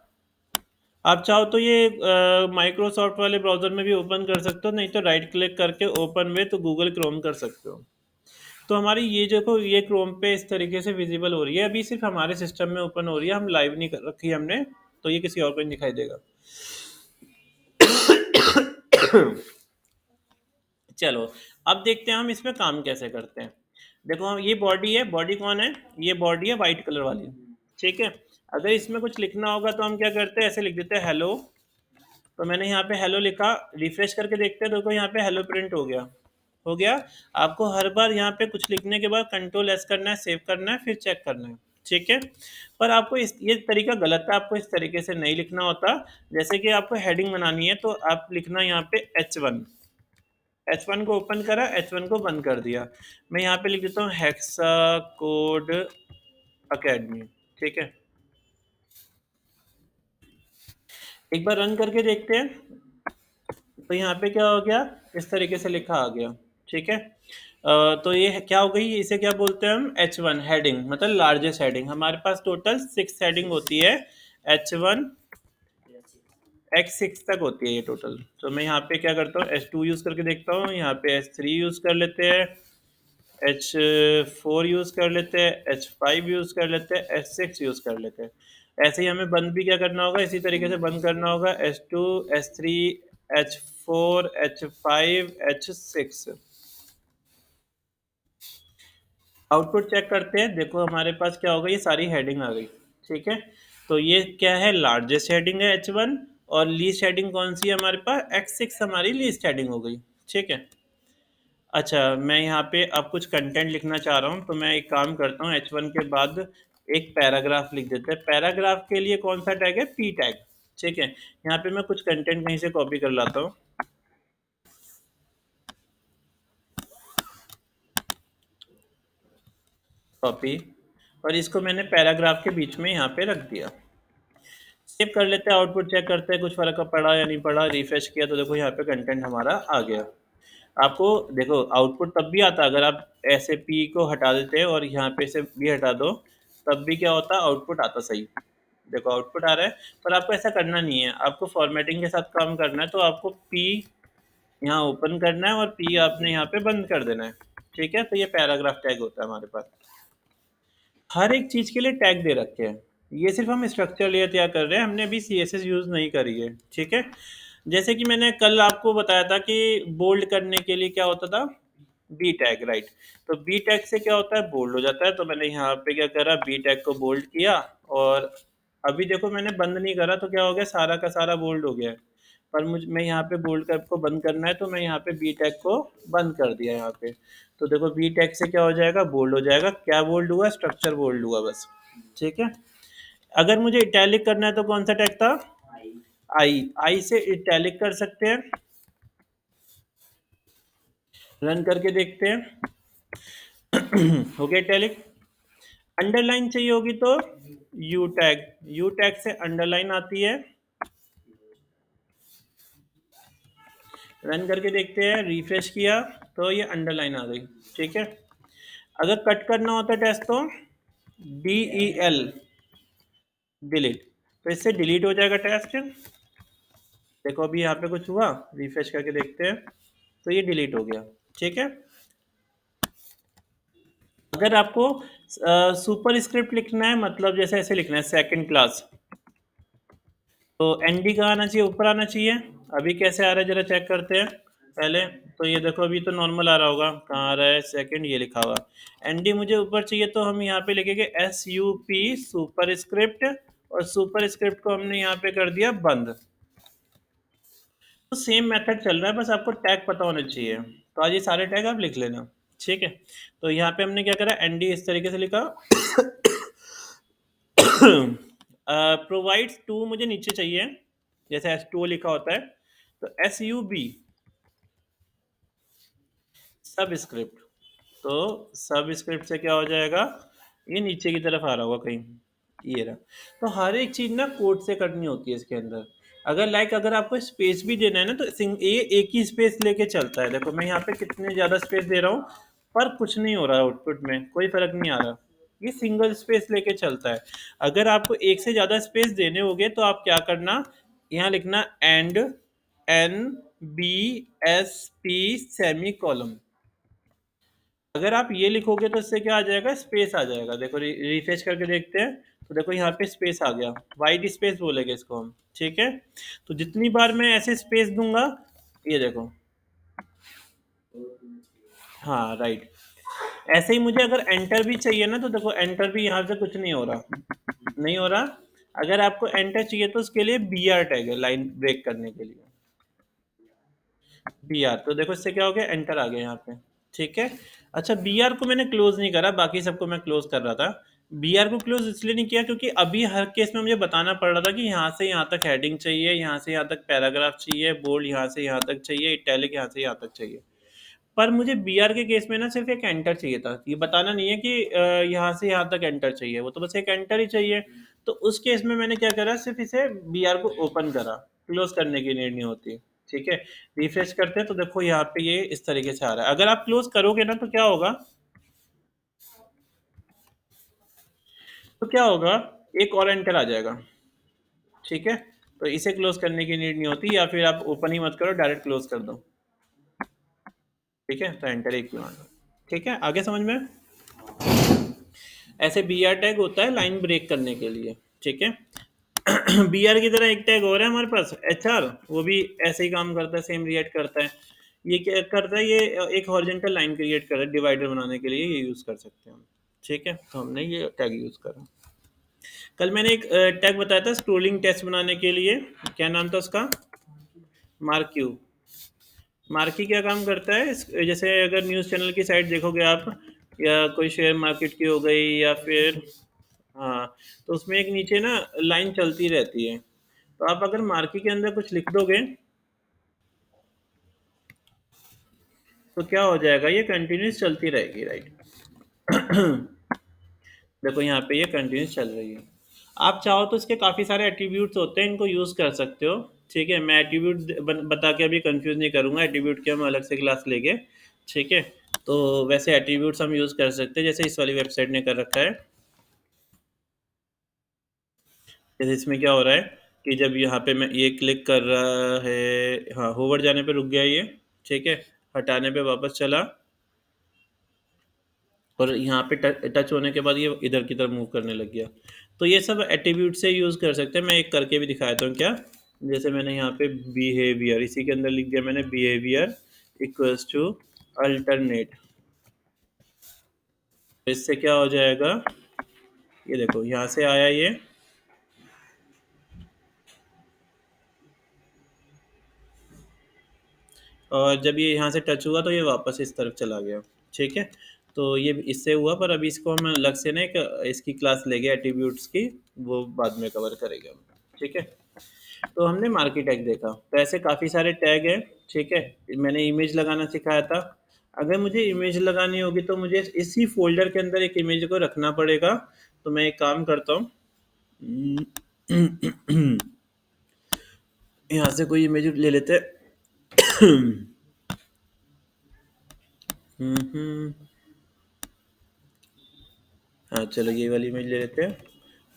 आप चाहो तो ये माइक्रोसॉफ्ट वाले ब्राउजर में भी ओपन कर सकते हो, नहीं तो राइट क्लिक करके ओपन में तो गूगल क्रोम कर सकते हो। तो हमारी ये देखो, ये क्रोम पे इस तरीके से विजिबल हो रही है, अभी सिर्फ हमारे सिस्टम में ओपन हो रही है, हम लाइव नहीं कर रखी हमने, तो ये किसी और को नहीं दिखाई देगा। चलो, अब देखते हैं हम इसमें काम कैसे करते हैं। देखो, हम ये बॉडी है, बॉडी कौन है, ये बॉडी है वाइट कलर वाली। ठीक है, अगर इसमें कुछ लिखना होगा तो हम क्या करते हैं, ऐसे लिख देते हैं हेलो। तो मैंने यहाँ पे हेलो लिखा, रिफ्रेश करके देखते हैं, देखो यहाँ पे हेलो प्रिंट हो गया। हो गया। आपको हर बार यहाँ पे कुछ लिखने के बाद कंट्रोल S करना है, सेव करना है, फिर चेक करना है। ठीक है, पर आपको ये तरीका गलत है, आपको इस तरीके से नहीं लिखना होता। जैसे कि आपको हेडिंग बनानी है तो आप लिखना यहाँ पे H1 को ओपन करा, H1 को बंद कर दिया। मैं यहाँ पे लिख देता हूँ हेक्सा कोड अकेडमी। ठीक है, एक बार रन करके देखते हैं। तो यहाँ पे क्या हो गया, इस तरीके से लिखा आ गया। ठीक है, तो ये क्या हो गई, इसे क्या बोलते हैं हम, H1 हेडिंग, मतलब लार्जेस्ट हेडिंग। हमारे पास टोटल 6 हेडिंग होती है, H1, X6 तक होती है ये टोटल। तो मैं यहाँ पे क्या करता हूँ, H2 यूज़ करके देखता हूँ, यहाँ पे H3 यूज़ कर लेते हैं, H4 यूज़ कर लेते हैं, H5 यूज़ कर लेते हैं, H6 यूज़ कर लेते हैं। ऐसे ही हमें बंद भी क्या करना होगा, इसी तरीके से बंद करना होगा, H2, H3, H4, H5, H6। Output check करते हैं। देखो हमारे पास क्या होगा, ये सारी हेडिंग आ गई, ठीक है। तो ये क्या है, लार्जेस्ट हेडिंग है H1, और लीस्ट हेडिंग कौन सी है हमारे पास, X6 हमारी लीस्ट हेडिंग हो गई, ठीक है। अच्छा, मैं यहाँ पे अब कुछ कंटेंट लिखना चाह रहा हूँ, तो मैं एक काम करता हूँ, H1 के बाद एक पैराग्राफ लिख देते हैं। पैराग्राफ के लिए कौन सा टैग है, P टैग, ठीक है। यहाँ पे मैं कुछ कंटेंट कहीं से कॉपी कर लाता हूँ, कॉपी, और इसको मैंने पैराग्राफ के बीच में यहाँ पे रख दिया। सेव कर लेते हैं, आउटपुट चेक करते हैं कुछ फर्क पड़ा या नहीं पड़ा। रिफ्रेश किया तो देखो यहाँ पे कंटेंट हमारा आ गया। आपको देखो आउटपुट तब भी आता अगर आप ऐसे पी को हटा देते और यहाँ पे से भी हटा दो, तब भी क्या होता, आउटपुट आता सही। देखो आउटपुट आ रहा है, पर आपको ऐसा करना नहीं है, आपको फॉर्मेटिंग के साथ काम करना है। तो आपको पी यहाँ ओपन करना है और पी आपने यहाँ पे बंद कर देना है, ठीक है। तो ये पैराग्राफ टैग होता है हमारे पास। हर एक चीज़ के लिए टैग दे रखे हैं। ये सिर्फ हम स्ट्रक्चर लेयर तैयार कर रहे हैं, हमने अभी CSS यूज़ नहीं करी है, ठीक है। जैसे कि मैंने कल आपको बताया था कि बोल्ड करने के लिए क्या होता था, बी टैग, राइट। तो बी टैग से क्या होता है, बोल्ड हो जाता है। तो मैंने यहाँ पे क्या करा, बी टैग को बोल्ड किया, और अभी देखो मैंने बंद नहीं करा तो क्या हो गया, सारा का सारा बोल्ड हो गया है। पर मैं यहाँ पे बोल्ड कर को बंद करना है, तो मैं यहाँ पे बी टैग को बंद कर दिया यहाँ पे। तो देखो बी टैग से क्या हो जाएगा, बोल्ड हो जाएगा। क्या बोल्ड हुआ, स्ट्रक्चर बोल्ड हुआ बस, ठीक है। अगर मुझे इटैलिक करना है तो कौन सा टैग था, आई से इटैलिक कर सकते हैं। रन करके देखते हैं। हो गया इटैलिक। अंडरलाइन चाहिए होगी तो यू टैग, यू टैग से अंडरलाइन आती है। रन करके देखते हैं, रिफ्रेश किया तो ये अंडरलाइन आ गई, ठीक है। अगर कट करना होता है टेस्ट तो DEL, डिलीट, तो इससे डिलीट हो जाएगा टेस्ट। देखो अभी यहाँ पे कुछ हुआ, रिफ्रेश करके देखते हैं तो ये डिलीट हो गया, ठीक है। अगर आपको सुपर स्क्रिप्ट लिखना है, मतलब जैसे ऐसे लिखना है सेकंड क्लास, तो ND कहाँ आना चाहिए, ऊपर आना चाहिए। अभी कैसे आ रहा है जरा चेक करते हैं पहले। तो ये देखो अभी तो नॉर्मल आ रहा होगा, कहाँ आ रहा है, सेकंड ये लिखा हुआ। ND मुझे ऊपर चाहिए, तो हम यहाँ पे लिखेंगे SUP सुपर स्क्रिप्ट, और सुपर स्क्रिप्ट को हमने यहाँ पे कर दिया बंद। तो सेम मेथड चल रहा है, बस आपको टैग पता होना चाहिए। तो आज ये सारे टैग आप लिख लेना, ठीक है। तो यहाँ पे हमने क्या करा, ND इस तरीके से लिखा। प्रोवाइड्स टू मुझे नीचे चाहिए, जैसे S2 लिखा होता है, तो SUB सब स्क्रिप्ट। तो सब स्क्रिप्ट से क्या हो जाएगा, ये नीचे की तरफ आ रहा होगा कहीं, ये रहा। तो हर एक चीज ना कोड से करनी होती है इसके अंदर। अगर आपको स्पेस भी देना है ना, तो ये एक ही स्पेस लेके चलता है। देखो मैं यहाँ पे कितने ज्यादा स्पेस दे रहा हूँ, पर कुछ नहीं हो रहा है, आउटपुट में कोई फर्क नहीं आ रहा। ये सिंगल स्पेस लेके चलता है। अगर आपको एक से ज्यादा स्पेस देने होंगे तो आप क्या करना, यहाँ लिखना एंड NBSP सेमी कॉलम। अगर आप ये लिखोगे तो इससे क्या आ जाएगा, स्पेस आ जाएगा। देखो रिफ्रेश करके देखते हैं, तो देखो यहाँ पे स्पेस आ गया, वाइट स्पेस बोलेंगे इसको हम, ठीक है। तो जितनी बार मैं ऐसे स्पेस दूंगा, ये देखो, हाँ राइट। ऐसे ही मुझे अगर एंटर भी चाहिए ना, तो देखो एंटर भी यहाँ से कुछ नहीं हो रहा, नहीं हो रहा। अगर आपको एंटर चाहिए तो उसके लिए BR टैग है, लाइन ब्रेक करने के लिए, BR। तो देखो इससे क्या हो गया, एंटर आ गया यहाँ पे, ठीक है। अच्छा BR को मैंने क्लोज नहीं करा, बाकी सबको मैं क्लोज कर रहा था। BR को क्लोज इसलिए नहीं किया क्योंकि अभी हर केस में मुझे बताना पड़ रहा था कि यहाँ से यहाँ तक हेडिंग चाहिए, यहाँ से यहाँ तक पैराग्राफ चाहिए, बोल्ड यहाँ से यहाँ तक चाहिए, इटैलिक यहाँ से यहाँ तक चाहिए। पर मुझे BR के केस में ना सिर्फ एक एंटर चाहिए था, ये बताना नहीं है कि यहाँ से यहाँ तक एंटर चाहिए, वो तो बस एक एंटर ही चाहिए। तो उस केस में मैंने क्या करा, सिर्फ इसे BR को ओपन करा, क्लोज करने की नीड नहीं होती, ठीक है। रिफ्रेश करते हैं तो देखो यहाँ पे ये इस तरीके से आ रहा है। अगर आप क्लोज करोगे ना, तो क्या होगा, एक और एंटर आ जाएगा, ठीक है। तो इसे क्लोज करने की नीड नहीं होती, या फिर आप ओपन ही मत करो, डायरेक्ट क्लोज कर दो। ठीक है, तो एंटर एक की मानो। ठीक है, आगे समझ में। ऐसे बी आर टैग होता है लाइन ब्रेक करने के लिए। ठीक है, बी आर की तरह एक टैग और है हमारे पास एच आर, वो भी ऐसे ही काम करता है, सेम रिएक्ट करता है। ये क्या करता है, ये एक हॉरिजॉन्टल लाइन क्रिएट कर रहा है डिवाइडर बनाने के लिए, ये यूज कर सकते हैं हम। ठीक है, तो हमने ये टैग यूज करा। कल मैंने एक टैग बताया था स्क्रोलिंग टेस्ट बनाने के लिए, क्या नाम था उसका, मार्क्यू। मार्की क्या काम करता है, जैसे अगर न्यूज़ चैनल की साइट देखोगे आप, या कोई शेयर मार्केट की हो गई, या फिर, हाँ, तो उसमें एक नीचे ना लाइन चलती रहती है, तो आप अगर मार्की के अंदर कुछ लिख दोगे तो क्या हो जाएगा, ये कंटिन्यूस चलती रहेगी, राइट। देखो यहाँ पे ये कंटिन्यूस चल रही है। आप चाहो तो इसके काफ़ी सारे एट्रीब्यूट्स होते हैं, इनको यूज़ कर सकते हो। ठीक है, मैं एट्रीब्यूट बता के अभी कंफ्यूज नहीं करूँगा, एट्रीब्यूट की हम अलग से क्लास लेंगे। ठीक है, तो वैसे एट्रीब्यूट्स हम यूज़ कर सकते हैं, जैसे इस वाली वेबसाइट ने कर रखा है। जैसे इसमें क्या हो रहा है कि जब यहाँ पे मैं ये क्लिक कर रहा है, हाँ, होवर जाने पे रुक गया ये। ठीक है, हटाने पे वापस चला, और यहाँ पे टच होने के बाद ये इधर की तरफ मूव करने लग गया। तो ये सब एट्रीब्यूट से यूज़ कर सकते हैं। मैं एक करके भी दिखाता हूँ क्या। जैसे मैंने यहाँ पे बिहेवियर, इसी के अंदर लिख दिया मैंने, बिहेवियर इक्वल्स टू अल्टरनेट। इससे क्या हो जाएगा, ये देखो यहाँ से आया ये, और जब ये यहाँ से टच हुआ तो ये वापस इस तरफ चला गया। ठीक है, तो ये इससे हुआ, पर अभी इसको हम अलग से ना एक इसकी क्लास लेंगे एट्रीब्यूट्स की, वो बाद में कवर करेंगे हम। ठीक है, तो हमने मार्की टैग देखा, तो ऐसे काफ़ी सारे टैग हैं। ठीक है, मैंने इमेज लगाना सिखाया था। अगर मुझे इमेज लगानी होगी तो मुझे इसी फोल्डर के अंदर एक इमेज को रखना पड़ेगा। तो मैं एक काम करता हूँ, यहाँ से कोई इमेज ले लेते हैं। हाँ, चलो ये वाली इमेज ले लेते हैं।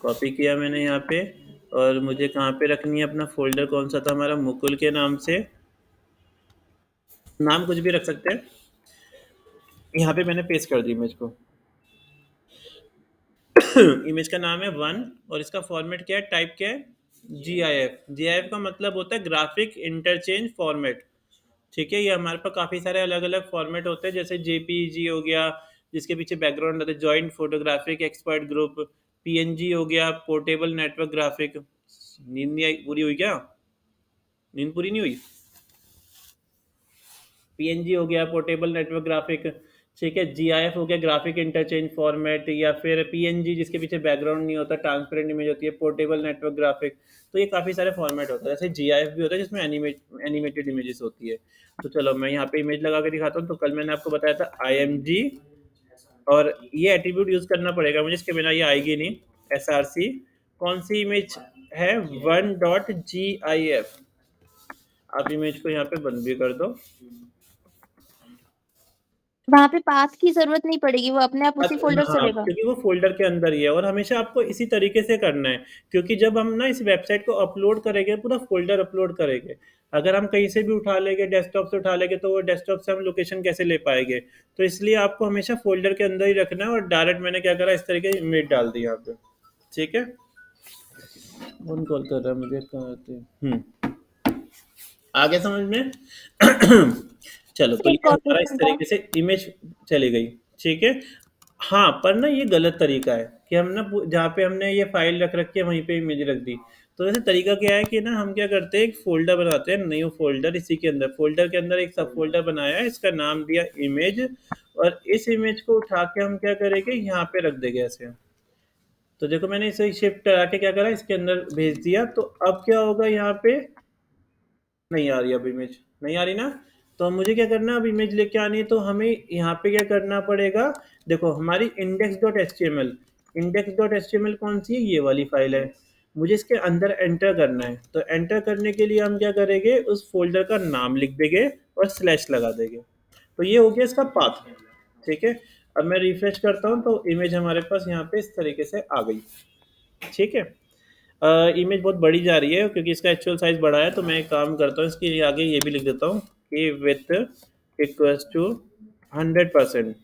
कॉपी किया मैंने यहाँ पे, और मुझे कहाँ पे रखनी है, अपना फोल्डर कौन सा था हमारा, मुकुल के नाम से, नाम कुछ भी रख सकते हैं। यहाँ पे मैंने पेस्ट कर दी इमेज को। इमेज का नाम है वन, और इसका फॉर्मेट क्या है, टाइप क्या है, जी I F. Ji I F का मतलब होता है ग्राफिक इंटरचेंज फॉर्मेट। ठीक है, ये हमारे पास काफ़ी सारे अलग अलग फॉर्मेट होते हैं, जैसे जेपीजी हो गया, जिसके पीछे बैकग्राउंड होता है joint photographic expert group, PNG हो गया, पोर्टेबल नेटवर्क ग्राफिक। नींद नहीं आई, पूरी हुई क्या, नींद पूरी नहीं हुई। पीएनजी हो गया, पोर्टेबल नेटवर्क ग्राफिक। ठीक है, जीआईएफ हो गया, ग्राफिक इंटरचेंज फॉर्मेट, या फिर पीएनजी जिसके पीछे बैकग्राउंड नहीं होता, ट्रांसपेरेंट इमेज होती है, पोर्टेबल नेटवर्क ग्राफिक। तो ये काफ़ी सारे फॉर्मेट होते हैं। जैसे जीआईएफ भी होता है जिसमें एनिमेटेड इमेजेस होती है। तो चलो मैं यहाँ पे इमेज लगा के दिखाता हूँ। तो कल मैंने आपको बताया था IMG, और ये एट्रीब्यूट यूज करना पड़ेगा मुझे, इसके बिना ये आएगी नहीं। SRC, कौन सी इमेज है, 1.gif। आप इमेज को यहाँ पे बंद भी कर दो। वहाँ पे पाथ की ज़रूरत नहीं पड़ेगी, वो अपने आप उसी फ़ोल्डर से हाँ, लेगा। क्योंकि वो फ़ोल्डर के अंदर ही है, और हमेशा आपको इसी तरीके से करना है, क्योंकि जब हम ना इस वेबसाइट को अपलोड करेंगे, पूरा फ़ोल्डर अपलोड करेंगे। अगर हम कहीं से भी उठा लेंगे, डेस्कटॉप से उठा लेंगे, तो वो डेस्कटॉप से हम लोकेशन कैसे ले पाएँगे? तो इसलिए आपको हमेशा फ़ोल्डर के अंदर ही रखना है, और डायरेक्ट मैंने क्या करा, इस तरीके इमेज डाल दी यहाँ पे। ठीक है? कौन कॉल कर रहा है मुझे, कहाँ थे? आ गया समझ में? चलो, तो एक ये और हमारा इस क्वेश्चन था। तरीके से इमेज चली गई। ठीक है, हाँ, पर ना ये गलत तरीका है कि हम ना जहाँ पे हमने ये फाइल रख रखी है वहीं पे इमेज रख दी। तो वैसे तरीका क्या है कि ना हम क्या करते हैं, एक फोल्डर बनाते हैं, न्यू फोल्डर, इसी के अंदर फोल्डर के अंदर एक सब फोल्डर बनाया है, इसका नाम दिया इमेज, और इस इमेज को उठा के हम क्या करेंगे, यहाँ पे रख देंगे ऐसे। तो देखो मैंने इसे शिफ्ट करा के क्या करा, इसके अंदर भेज दिया। तो अब क्या होगा, यहाँ पे नहीं आ रही, अब इमेज नहीं आ रही ना। तो मुझे क्या करना है, अब इमेज लेके आनी है, तो हमें यहाँ पे क्या करना पड़ेगा। देखो हमारी index.html, index.html कौन सी है, ये वाली फाइल है। मुझे इसके अंदर एंटर करना है, तो एंटर करने के लिए हम क्या करेंगे, उस फोल्डर का नाम लिख देंगे और स्लैश लगा देंगे। तो ये हो गया इसका पाथ। ठीक है, अब मैं रिफ्रेश करता हूँ तो इमेज हमारे पास यहाँ पे इस तरीके से आ गई। ठीक है, इमेज बहुत बड़ी जा रही है क्योंकि इसका एक्चुअल साइज बड़ा है, तो मैं एक काम करता हूँ, इसके आगे ये भी लिख देता हूँ कि विथ इक्वल्स टू 100%।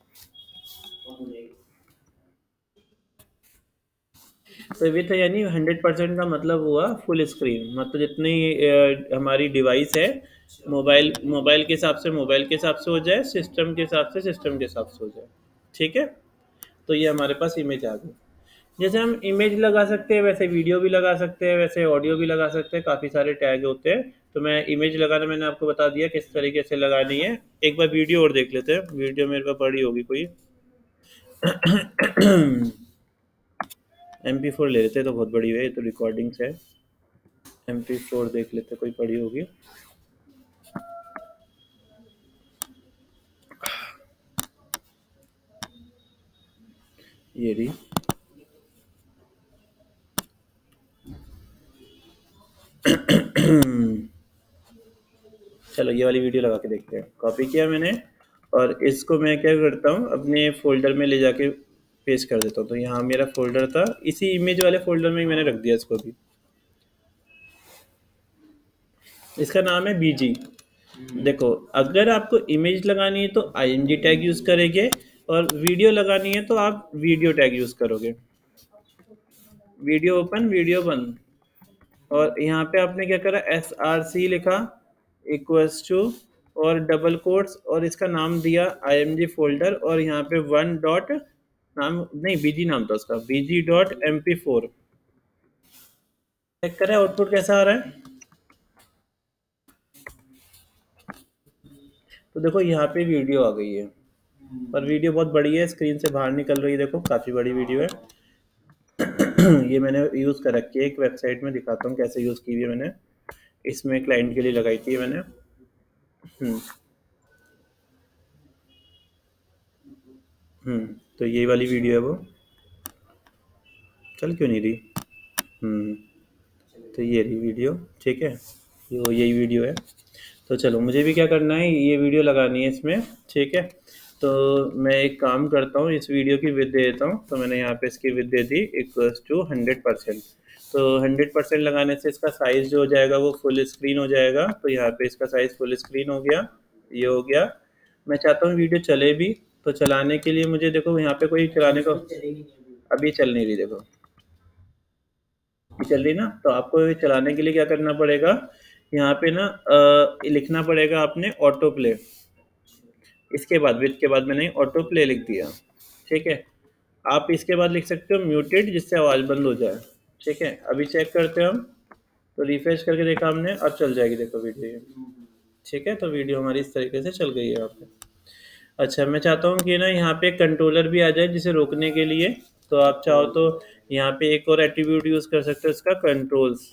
तो विथ यानी 100% का मतलब हुआ फुल स्क्रीन, मतलब जितनी हमारी डिवाइस है, मोबाइल मोबाइल के हिसाब से मोबाइल के हिसाब से हो जाए, सिस्टम के हिसाब से सिस्टम के हिसाब से हो जाए। ठीक है, तो ये हमारे पास इमेज आ गई। जैसे हम इमेज लगा सकते हैं वैसे वीडियो भी लगा सकते हैं, वैसे ऑडियो भी लगा सकते हैं, काफ़ी सारे टैग होते हैं। तो मैं इमेज लगाना मैंने आपको बता दिया किस तरीके से लगानी है। एक बार वीडियो और देख लेते हैं, वीडियो मेरे पास पड़ी होगी कोई। MP4 ले लेते हैं, तो बहुत बड़ी है, ये तो रिकॉर्डिंग्स है। MP4 देख लेते हैं, कोई पड़ी होगी। ये रही। चलो ये वाली वीडियो लगा के देखते हैं। कॉपी किया मैंने, और इसको मैं क्या करता हूँ, अपने फोल्डर में ले जाके पेस्ट कर देता हूँ। तो यहाँ मेरा फोल्डर था, इसी इमेज वाले फोल्डर में ही मैंने रख दिया इसको भी। इसका नाम है बीजी। देखो, अगर आपको इमेज लगानी है तो IMG टैग यूज़ करेंगे, और वीडियो लगानी है तो आप वीडियो टैग यूज़ करोगे। वीडियो ओपन, वीडियो बंद। और यहाँ पे आपने क्या करा, SRC लिखा इक्वल्स टू, और डबल कोट्स, और इसका नाम दिया IMG फोल्डर, और यहाँ पे 1 डॉट नाम नहीं, BG नाम था उसका, BG.MP4। चेक करें आउटपुट कैसा आ रहा है। तो देखो यहाँ पे वीडियो आ गई है, पर वीडियो बहुत बड़ी है, स्क्रीन से बाहर निकल रही है। देखो काफ़ी बड़ी वीडियो है। ये मैंने यूज़ कर रखी है, एक वेबसाइट में दिखाता हूँ कैसे यूज़ की हुई है मैंने। इसमें क्लाइंट के लिए लगाई थी मैंने। तो ये वाली वीडियो है वो। चल क्यों नहीं रही। तो ये रही वीडियो। ठीक है, यही वीडियो है। तो चलो मुझे भी क्या करना है, ये वीडियो लगानी है इसमें। ठीक है, तो मैं एक काम करता हूँ, इस वीडियो की विड्थ दे देता हूँ। तो मैंने यहाँ पे इसकी विड्थ दे दी इक्वल्स टू 100%। तो 100% लगाने से इसका साइज़ जो हो जाएगा वो फुल स्क्रीन हो जाएगा। तो यहाँ पे इसका साइज़ फुल स्क्रीन हो गया, ये हो गया। मैं चाहता हूँ वीडियो चले भी, तो चलाने के लिए मुझे देखो यहाँ पे कोई चलाने को अभी चल नहीं रही। देखो चल रही ना, तो आपको ये चलाने के लिए क्या करना पड़ेगा, यहाँ पे ना लिखना पड़ेगा आपने ऑटो प्ले। इसके बाद विथ के बाद मैंने ऑटो प्ले लिख दिया। ठीक है, आप इसके बाद लिख सकते हो म्यूटेड, जिससे आवाज़ बंद हो जाए। ठीक है, अभी चेक करते हैं हम। तो रिफ्रेश करके देखा हमने, अब चल जाएगी देखो वीडियो। ठीक है, तो वीडियो हमारी इस तरीके से चल गई है यहाँ पे। अच्छा, मैं चाहता हूँ कि ना यहाँ पे कंट्रोलर भी आ जाए जिसे रोकने के लिए। तो आप चाहो तो यहाँ पे एक और एट्रीब्यूट यूज़ कर सकते हो, इसका कंट्रोल्स।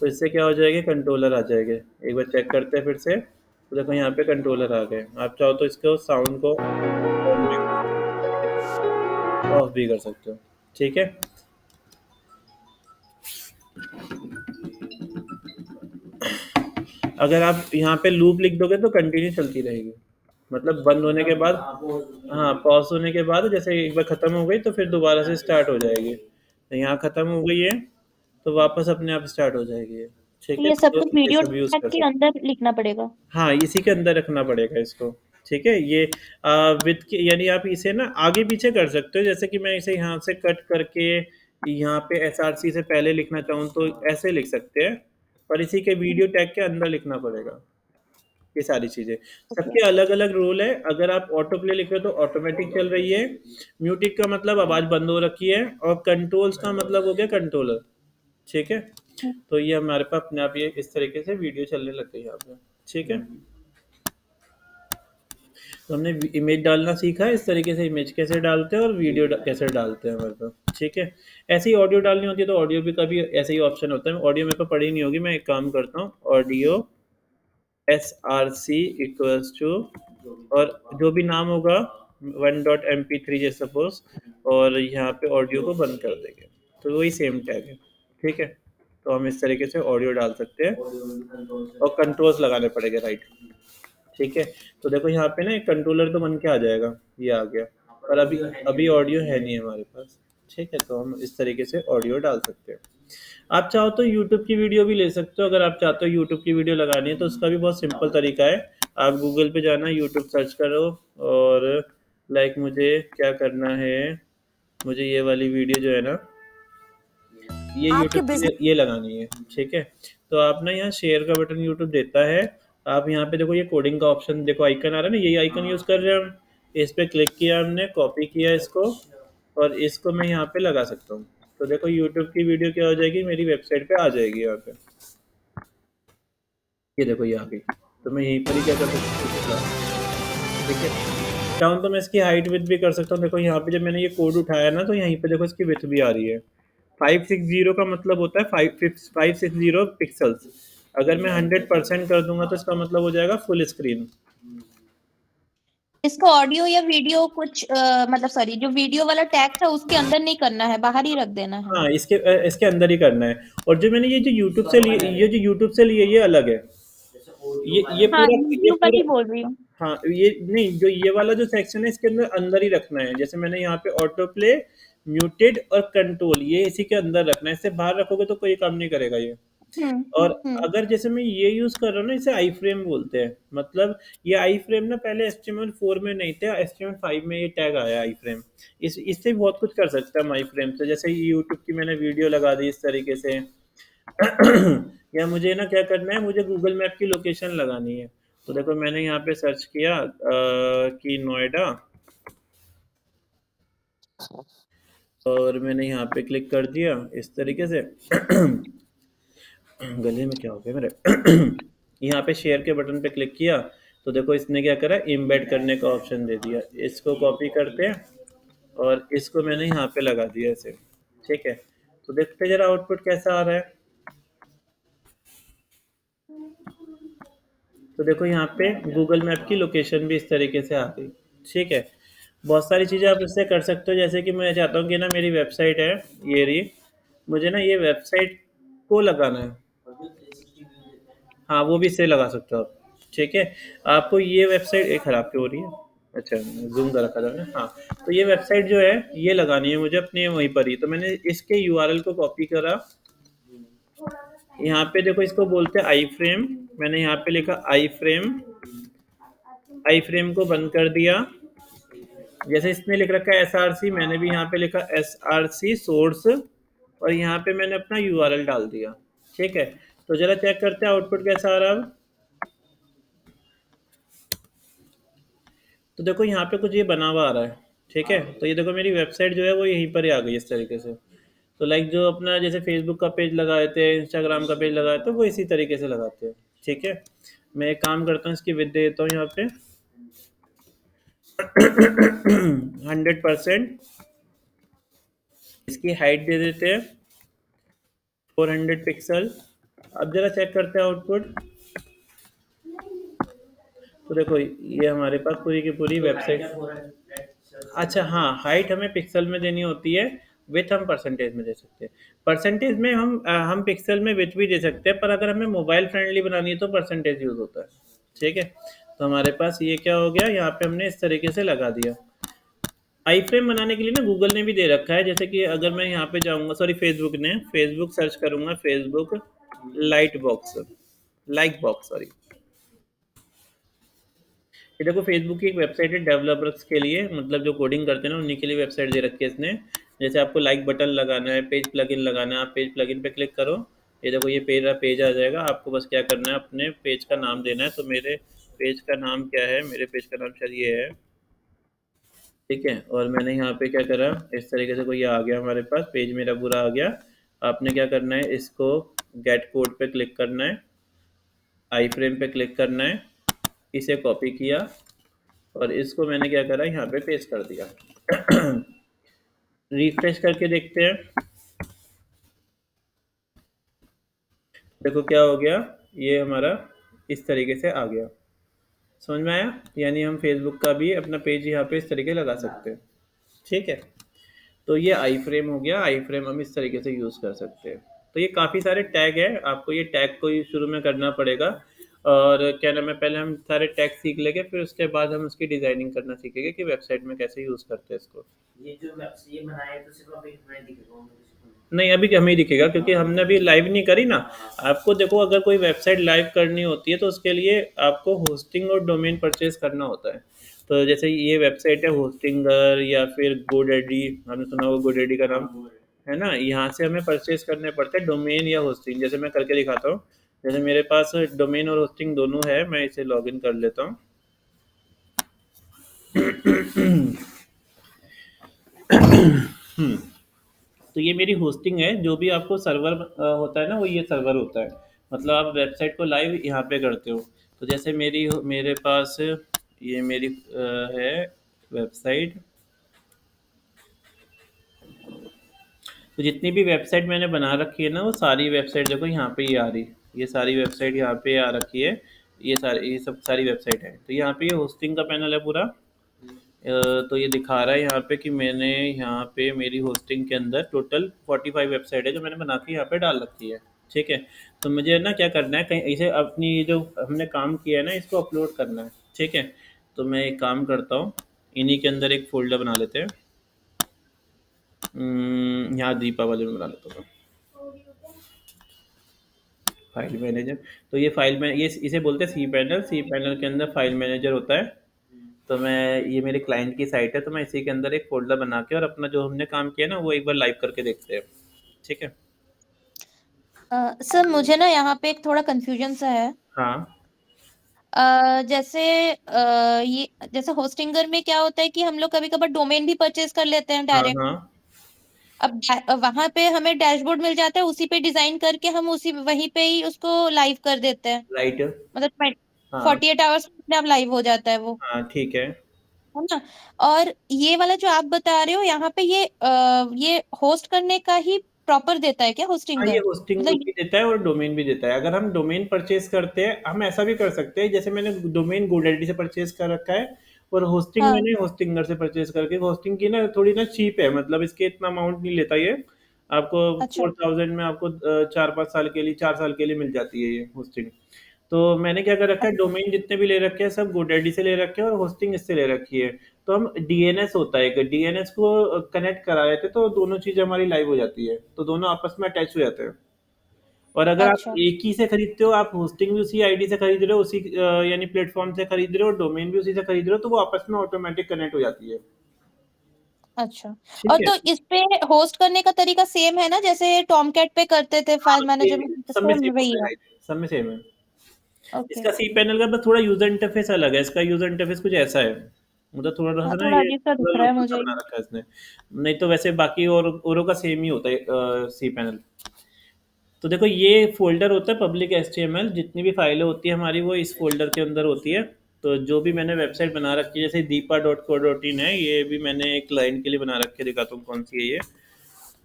तो इससे क्या हो जाएगा, कंट्रोलर आ जाएंगे। एक बार चेक करते हैं फिर से। तो देखो यहाँ पे कंट्रोलर आ गए। आप चाहो तो इसको साउंड को ऑन भी कर सकते हो, ऑफ भी कर सकते हो। ठीक है, अगर आप यहाँ पे लूप लिख दोगे तो कंटिन्यू चलती रहेगी, मतलब बंद होने के बाद, हाँ पॉज होने के बाद जैसे एक बार ख़त्म हो गई तो फिर दोबारा से स्टार्ट हो जाएगी। तो यहाँ ख़त्म हो गई है तो वापस अपने आप स्टार्ट हो जाएगी ये। ठीक है, ये सब तो कुछ ये वीडियो सब यूज़ टैग कर के सकते। अंदर लिखना पड़ेगा। हाँ, इसी के अंदर रखना पड़ेगा इसको। ठीक है, ये विथ के यानी आप इसे ना आगे पीछे कर सकते हो। जैसे कि मैं इसे यहाँ से कट करके यहाँ पे SRC से पहले लिखना चाहूँ तो ऐसे लिख सकते हैं, पर इसी के वीडियो टैग के अंदर लिखना पड़ेगा। ये सारी चीज़ें ओके। सबके अलग अलग रूल है। अगर आप ऑटो प्ले लिख रहे हो तो ऑटोमेटिक चल रही है, म्यूटिक का मतलब आवाज़ बंद हो रखी है, और कंट्रोल्स का मतलब हो गया कंट्रोलर। ठीक है, तो ये हमारे पास अपने आप ये इस तरीके से वीडियो चलने लग गई यहाँ पे। ठीक है, तो हमने इमेज डालना सीखा है, इस तरीके से इमेज कैसे डालते हैं और वीडियो कैसे डालते हैं हमारे पास। ठीक है, ऐसे ही ऑडियो डालनी होती है तो ऑडियो भी कभी ऐसे ही ऑप्शन होता है। ऑडियो मेरे को पड़ी नहीं होगी, मैं एक काम करता हूँ, ऑडियो SRC इक्वल्स टू, और जो भी नाम होगा 1.MP3 जैसे सपोज, और यहाँ पे ऑडियो को बंद कर देंगे। तो वही सेम टैग है। ठीक है, तो हम इस तरीके से ऑडियो डाल सकते हैं, और कंट्रोल्स लगाने पड़ेंगे, राइट। ठीक है, तो देखो यहाँ पे ना एक कंट्रोलर तो बन के आ जाएगा, ये आ गया, पर अभी अभी ऑडियो है नहीं हमारे पास। ठीक है, तो हम इस तरीके से ऑडियो डाल सकते हैं। आप चाहो तो यूट्यूब की वीडियो भी ले सकते हो, अगर आप चाहते हो यूट्यूब की वीडियो लगानी है तो उसका भी बहुत सिंपल तरीका है। आप गूगल पे जाना, यूट्यूब सर्च करो, और लाइक मुझे क्या करना है, मुझे ये वाली वीडियो जो है ना, ये आपके यूट्यूब के बिज़नेस लिए ये लगानी है, ठीक है। तो आप ना यहाँ शेयर का बटन यूट्यूब देता है, आप यहाँ पे देखो ये कोडिंग का ऑप्शन देखो, आइकन आ रहा है ना, यही आइकन यूज़ कर रहे हैं हम। इस पे क्लिक किया हमने, कॉपी किया इसको, और इसको मैं यहाँ पे लगा सकता हूँ। तो देखो यूट्यूब की वीडियो क्या हो जाएगी, मेरी वेबसाइट पे आ जाएगी यहाँ पे। ये देखो ये आ गई। तो मैं यहीं पर ही क्या कर सकता हूँ, ठीक है। चाहूँ तो मैं इसकी हाइट विड्थ भी कर सकता हूँ। देखो यहाँ पे जब मैंने ये कोड उठाया ना, तो यहीं पे देखो इसकी विड्थ भी आ रही है। 560 का मतलब होता है 560 पिक्सल्स। अगर मैं 100% कर दूंगा तो इसका मतलब हो जाएगा फुल स्क्रीन। इसका ऑडियो या वीडियो कुछ मतलब सॉरी, जो वीडियो वाला टैग था उसके अंदर नहीं करना है, बाहर ही रख देना है। हाँ, इसके अंदर ही करना है। और जो मैंने ये जो यूट्यूब से लिए ये अलग है। ये हाँ, पूरा ये यूट्यूब वाली पूरा बोल रही हूँ। हाँ, ये नहीं, जो ये वाला जो सेक्शन है इसके अंदर ही रखना है। जैसे मैंने यहाँ पे ऑटो प्ले, म्यूटेड और कंट्रोल, ये इसी के अंदर रखना है। इससे बाहर रखोगे तो कोई काम नहीं करेगा ये। हुँ, और हुँ। अगर जैसे मैं ये यूज कर रहा हूँ ना, इसे आई फ्रेम बोलते हैं। मतलब ये आई फ्रेम ना पहले HTML4 में नहीं थे, HTML5 में ये टैग आया आई फ्रेम। इससे बहुत कुछ कर सकता है हम आई फ्रेम से। जैसे यूट्यूब की मैंने वीडियो लगा दी इस तरीके से। या मुझे ना क्या करना है, मुझे गूगल मैप की लोकेशन लगानी है। तो देखो मैंने यहाँ पे सर्च किया कि नोएडा, और मैंने यहाँ पे क्लिक कर दिया इस तरीके से। गले में क्या हो गया मेरे। यहाँ पे शेयर के बटन पे क्लिक किया, तो देखो इसने क्या करा, इम्बेड करने का ऑप्शन दे दिया। इसको कॉपी करते हैं और इसको मैंने यहाँ पे लगा दिया ऐसे, ठीक है। तो देखते जरा आउटपुट कैसा आ रहा है। तो देखो यहाँ पे गूगल मैप की लोकेशन भी इस तरीके से आ गई, ठीक है। बहुत सारी चीज़ें आप इससे कर सकते हो। जैसे कि मैं चाहता हूँ कि ना मेरी वेबसाइट है ये रही, मुझे ना ये वेबसाइट को लगाना है। हाँ, वो भी इससे लगा सकते हो आप, ठीक है। आपको ये वेबसाइट एक खराब क्यों हो रही है, अच्छा जूम कर रखा था मैंने, हाँ। तो ये वेबसाइट जो है ये लगानी है मुझे अपने वहीं पर ही। तो मैंने इसके यूआरएल को कॉपी करा, यहाँ पे देखो इसको बोलते हैं आई फ्रेम। मैंने यहाँ पे लिखा आई फ्रेम, आई फ्रेम को बंद कर दिया। जैसे इसने लिख रखा है SRC, मैंने भी यहाँ पे लिखा SRC सोर्स, और यहाँ पे मैंने अपना यूआरएल डाल दिया, ठीक है। तो जरा चेक करते हैं आउटपुट कैसा आ रहा है अब। तो देखो यहाँ पे कुछ ये बना हुआ आ रहा है, ठीक है। तो ये देखो मेरी वेबसाइट जो है वो यहीं पर ही आ गई इस तरीके से। तो लाइक जो अपना जैसे फेसबुक का पेज लगाए थे, इंस्टाग्राम का पेज लगाए थे, वो इसी तरीके से लगाते हैं, ठीक है। मैं एक काम करता हूँ, इसकी विद दे देता हूँ यहाँ पे 100%। इसकी हाइट दे देते हैं 400 पिक्सल। अब जरा चेक करते हैं आउटपुट। तो देखो ये हमारे पास पूरी की पूरी वेबसाइट। अच्छा हाँ, हाइट हमें पिक्सल में देनी होती है, विथ हम परसेंटेज में दे सकते हैं। परसेंटेज में हम पिक्सल में विथ भी दे सकते हैं, पर अगर हमें मोबाइल फ्रेंडली बनानी है तो परसेंटेज यूज़ होता है, ठीक है। तो हमारे पास ये क्या हो गया, यहाँ पे हमने इस तरीके से लगा दिया। आई फ्रेम बनाने के लिए ना गूगल ने भी दे रखा है। जैसे कि अगर मैं यहाँ पे जाऊँगा, सॉरी फेसबुक सर्च करूँगा, Facebook light box, like box sorry. ये देखो फेसबुक की एक वेबसाइट है डेवलपर्स के लिए, मतलब जो कोडिंग करते हैं ना उन्हीं के लिए वेबसाइट दे रखी है इसने। जैसे आपको लाइक बटन लगाना है, पेज प्लगइन लगाना है, आप पेज प्लगइन पे क्लिक करो। ये देखो ये पेज आ जाएगा। आपको बस क्या करना है, अपने पेज का नाम देना है। तो मेरे पेज का नाम क्या है, मेरे पेज का नाम शायद ये है, ठीक है। और मैंने यहाँ पे क्या करा, इस तरीके से कोई आ गया हमारे पास, पेज मेरा पूरा आ गया। आपने क्या करना है, इसको गेट कोड पे क्लिक करना है, आई फ्रेम पे क्लिक करना है, इसे कॉपी किया, और इसको मैंने क्या करा, यहाँ पे पेस्ट कर दिया। रिफ्रेश करके देखते हैं, देखो क्या हो गया, ये हमारा इस तरीके से आ गया। समझ में आया। यानी हम फेसबुक का भी अपना पेज यहाँ पे इस तरीके लगा सकते हैं, ठीक है। तो ये आई फ्रेम हो गया। आई फ्रेम हम इस तरीके से यूज़ कर सकते हैं। तो ये काफ़ी सारे टैग है, आपको ये टैग को ही शुरू में करना पड़ेगा। और क्या नाम है, पहले हम सारे टैग सीख लेंगे, फिर उसके बाद हम उसकी डिजाइनिंग करना सीखेंगे कि वेबसाइट में कैसे यूज करते हैं इसको। ये बनाया तो सिर्फ अभी हमें दिखेगा, और किसी को नहीं, अभी हमें ही दिखेगा क्योंकि हमने अभी लाइव नहीं करी ना। आपको देखो, अगर कोई वेबसाइट लाइव करनी होती है तो उसके लिए आपको होस्टिंग और डोमेन परचेज करना होता है। तो जैसे ये वेबसाइट है होस्टिंगर या फिर गोडेडी, हमने सुना होगा गोडेडी का नाम, है ना। यहाँ से हमें परचेज करने पड़ते हैं डोमेन या होस्टिंग। जैसे मैं करके दिखाता हूँ, जैसे मेरे पास डोमेन और होस्टिंग दोनों है, मैं इसे लॉगिन कर लेता हूँ। तो ये मेरी होस्टिंग है, जो भी आपको सर्वर होता है ना, वो ये सर्वर होता है। मतलब आप वेबसाइट को लाइव यहाँ पे करते हो। तो जैसे मेरे पास ये मेरी है वेबसाइट। तो जितनी भी वेबसाइट मैंने बना रखी है ना, वो सारी वेबसाइट देखो यहाँ पे ये आ रही। ये सारी वेबसाइट यहाँ पे आ रखी है। ये सब सारी वेबसाइट है। तो यहाँ पे ये होस्टिंग का पैनल है पूरा। तो ये दिखा रहा है यहाँ पे कि मैंने यहाँ पे मेरी होस्टिंग के अंदर टोटल 45 वेबसाइट है जो मैंने बना के यहाँ पे डाल रखी है। ठीक है। तो मुझे ना क्या करना है, कहीं इसे अपनी जो हमने काम किया है ना, इसको अपलोड करना है। ठीक है। तो मैं एक काम करता हूँ, इन्हीं के अंदर एक फोल्डर बना लेते हैं। यहाँ दीपावली में बना लेता हूँ फाइल मैनेजर। तो ये फाइल में ये इसे बोलते हैं सी पैनल। सी पैनल के अंदर फाइल मैनेजर होता है। तो मैं, ये मेरे क्लाइंट की साइट है, तो मैं इसी के अंदर एक फ़ोल्डर बना के और अपना जो हमने काम किया ना, वो एक बार लाइव करके देखते हैं। ठीक है? सर मुझे ना यहाँ पे एक थोड़ा कन्फ्यूजन सा है। हाँ। जैसे ये जैसे होस्टिंगर में क्या होता है कि हम लोग कभी-कभार डोमेन भी परचेज़ कर लेते हैं हाँ, डायरेक्ट। हाँ। अब वहाँ पे हमें डैशबोर्ड मिल जाता है, उसी पे डिज़ाइन करके हम उसी वहीं पे ही उसको लाइव कर देते हैं। राइट। मतलब हाँ, 48 आवर्स में अपने आप लाइव हो जाता है वो, हाँ, ठीक है। है ना? और ये वाला जो आप बता रहे हो यहाँ पे ये होस्ट करने का ही प्रॉपर देता है क्या हाँ, ये होस्टिंगर? होस्टिंग मतलब भी देता है और डोमेन भी देता है। अगर हम डोमेन परचेज़ करते हैं, हम ऐसा भी कर सकते हैं, जैसे मैंने डोमेन गोडैडी से परचेज़ कर रखा है और होस्टिंग हाँ, मैंने होस्टिंगर से परचेज़ करके, होस्टिंग की ना थोड़ी ना चीप है, मतलब इसके इतना अमाउंट नहीं लेता ये। आपको अच्छा, 4000 में आपको 4-5 साल के लिए, 4 साल के लिए मिल जाती है ये होस्टिंग। तो मैंने क्या कर रखा है, अच्छा, डोमेन जितने भी ले रखे हैं सब गोडैडी से ले रखे हैं और होस्टिंग इससे ले रखी है। तो हम डीएनएस होता है, एक डीएनएस को कनेक्ट करा देते हैं, तो दोनों चीज़ें हमारी लाइव हो जाती है। तो दोनों आपस में अटैच हो जाते हैं। और अगर आप अच्छा, एक ही से खरीदते हो, आप होस्टिंग भी उसी आईडी से खरीद रहे हो, उसी यानी प्लेटफ़ॉर्म से खरीद रहे हो, डोमेन भी उसी से खरीद रहे हो, तो वो आपस में ऑटोमैटिक कनेक्ट हो जाती है। अच्छा। और ठीक है? तो इस पे होस्ट करने का तरीका सेम है ना, जैसे टॉमकैट पे करते थे हाँ, फाइल मैनेजर सेम में, सब में सेम सेम वही होता है, है? राइट। सब में सेम है। ओके। इसका सी पैनल का बस थोड़ा यूज़र इंटरफ़ेस अलग है। इसका यूज़र इंटरफ़ेस कुछ ऐसा है। मतलब हाँ, थोड़ा-सा ना थोड़ा ये अजीब-सा थोड़ा दिख रहा है लोकल सा मुझे बना ये। रखा है इसने। नहीं तो वैसे बाकी और औरों का सेम ही होता है सी पैनल। तो देखो, ये फ़ोल्डर होता है पब्लिक एचटीएमएल, जितनी भी फाइलें होती हैं हमारी वो इस फ़ोल्डर के अंदर होती है। तो जो भी मैंने वेबसाइट बना रखी है, जैसे दीपा.co.in है, ये भी मैंने एक क्लाइंट के लिए बना रखी है, दिखाता हूँ कौन सी है ये।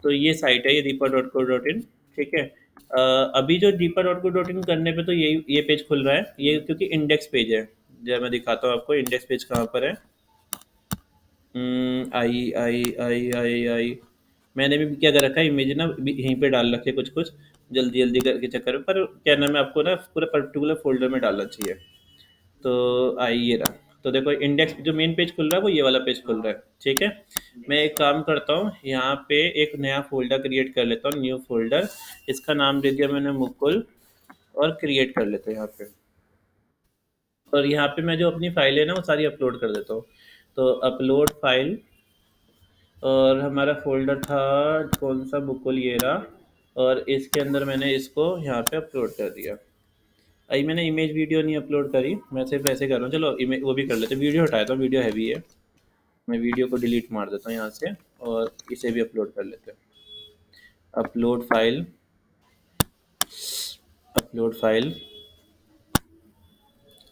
तो ये साइट है, ये दीपा.co.in। ठीक है। अभी जो दीपा.co.in करने पे तो ये पेज खुल रहा है, ये क्योंकि इंडेक्स पेज है। जब मैं दिखाता हूँ आपको इंडेक्स पेज कहाँ पर है। आई आई आई आई आई मैंने भी क्या कर रखा है, इमेज ना यहीं पे डाल रखे कुछ कुछ, जल्दी जल्दी करके चक्कर में। पर क्या नाम है, आपको ना पूरा पर्टिकुलर फोल्डर में डालना चाहिए। तो आई ये रहा। तो देखो, इंडेक्स जो मेन पेज खुल रहा है वो ये वाला पेज खुल रहा है। ठीक है। मैं एक काम करता हूँ, यहाँ पे एक नया फोल्डर क्रिएट कर लेता हूँ, न्यू फोल्डर। इसका नाम दे दिया मैंने मुकुल। और क्रिएट कर लेते हैं यहाँ पे। और यहाँ पे मैं जो अपनी फाइल है ना वो सारी अपलोड कर देता हूँ। तो अपलोड फाइल, और हमारा फ़ोल्डर था कौन सा, बुकुल ये रहा। और इसके अंदर मैंने इसको यहाँ पे अपलोड कर दिया। अभी मैंने इमेज वीडियो नहीं अपलोड करी, मैं सिर्फ ऐसे कर रहा हूँ। चलो इमेज वो भी कर लेते हैं, वीडियो हटाया था, वीडियो हैवी है। मैं वीडियो को डिलीट मार देता हूँ यहाँ से। और इसे भी अपलोड कर लेते हैं। अपलोड फाइल, अपलोड फाइल,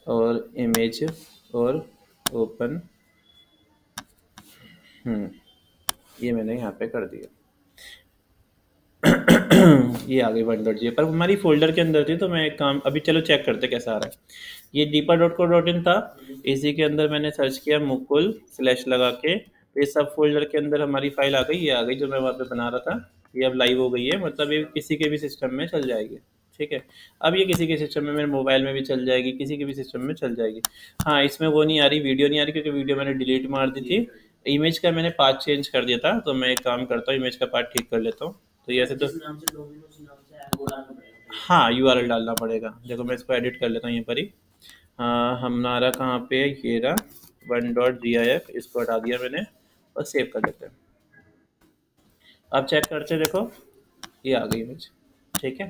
और इमेज, और ओपन। ये मैंने यहाँ पे कर दिया। ये आ गई 1.0 पर हमारी फोल्डर के अंदर थी। तो मैं एक काम, अभी चलो चेक करते कैसा आ रहा है। ये दीपा.co.in था। इसी के अंदर मैंने सर्च किया मुकुल स्लैश लगा के, तो ये सब फोल्डर के अंदर हमारी फाइल आ गई। ये आ गई जो मैं वहाँ पे बना रहा था। ये अब लाइव हो गई है, मतलब ये किसी के भी सिस्टम में चल जाएगी। ठीक है। अब ये किसी के सिस्टम में, मेरे मोबाइल में भी चल जाएगी, किसी के भी सिस्टम में चल जाएगी। हाँ, इसमें वो नहीं आ रही, वीडियो नहीं आ रही, क्योंकि वीडियो मैंने डिलीट मार दी थी। इमेज का मैंने पाथ चेंज कर दिया था, तो मैं एक काम करता हूँ, इमेज का पाथ ठीक कर लेता हूँ। तो ये ऐसे तो हाँ, यूआरएल डालना पड़ेगा। देखो मैं इसको एडिट कर लेता हूँ यहीं पर ही। हमारा कहाँ पे, ये रहा 1.gif, इसको हटा दिया मैंने और सेव कर लेते हैं। अब चेक करते हैं, देखो ये आ गई इमेज, ठीक है।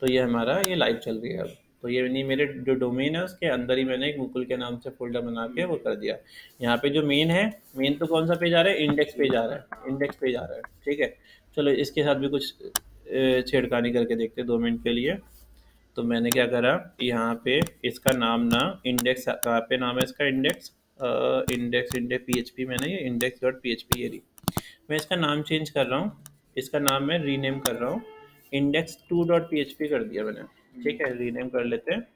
तो ये हमारा ये लाइव चल रही है अब। तो ये नहीं, मेरे जो डोमेन है उसके अंदर ही मैंने एक मुकुल के नाम से फोल्डर बना के वो कर दिया। यहाँ पे जो मेन है, मेन तो कौन सा पेज आ रहा है, इंडेक्स पेज आ रहा है, इंडेक्स पेज आ रहा है, ठीक है। चलो इसके साथ भी कुछ छेड़खानी करके देखते हैं 2 मिनट के लिए। तो मैंने क्या करा, यहाँ पे इसका नाम ना, इंडेक्स कहाँ पे नाम है इसका, इंडेक्स इंडेक्स इंडेक्स पीएचपी, मैंने ये इंडेक्स डॉट पीएचपी ये रही। मैं इसका नाम चेंज कर रहा हूँ, इसका नाम मैं रीनेम कर रहा हूँ, index to dot P H P कर दिया मैंने, ठीक है। रीनेम कर लेते हैं।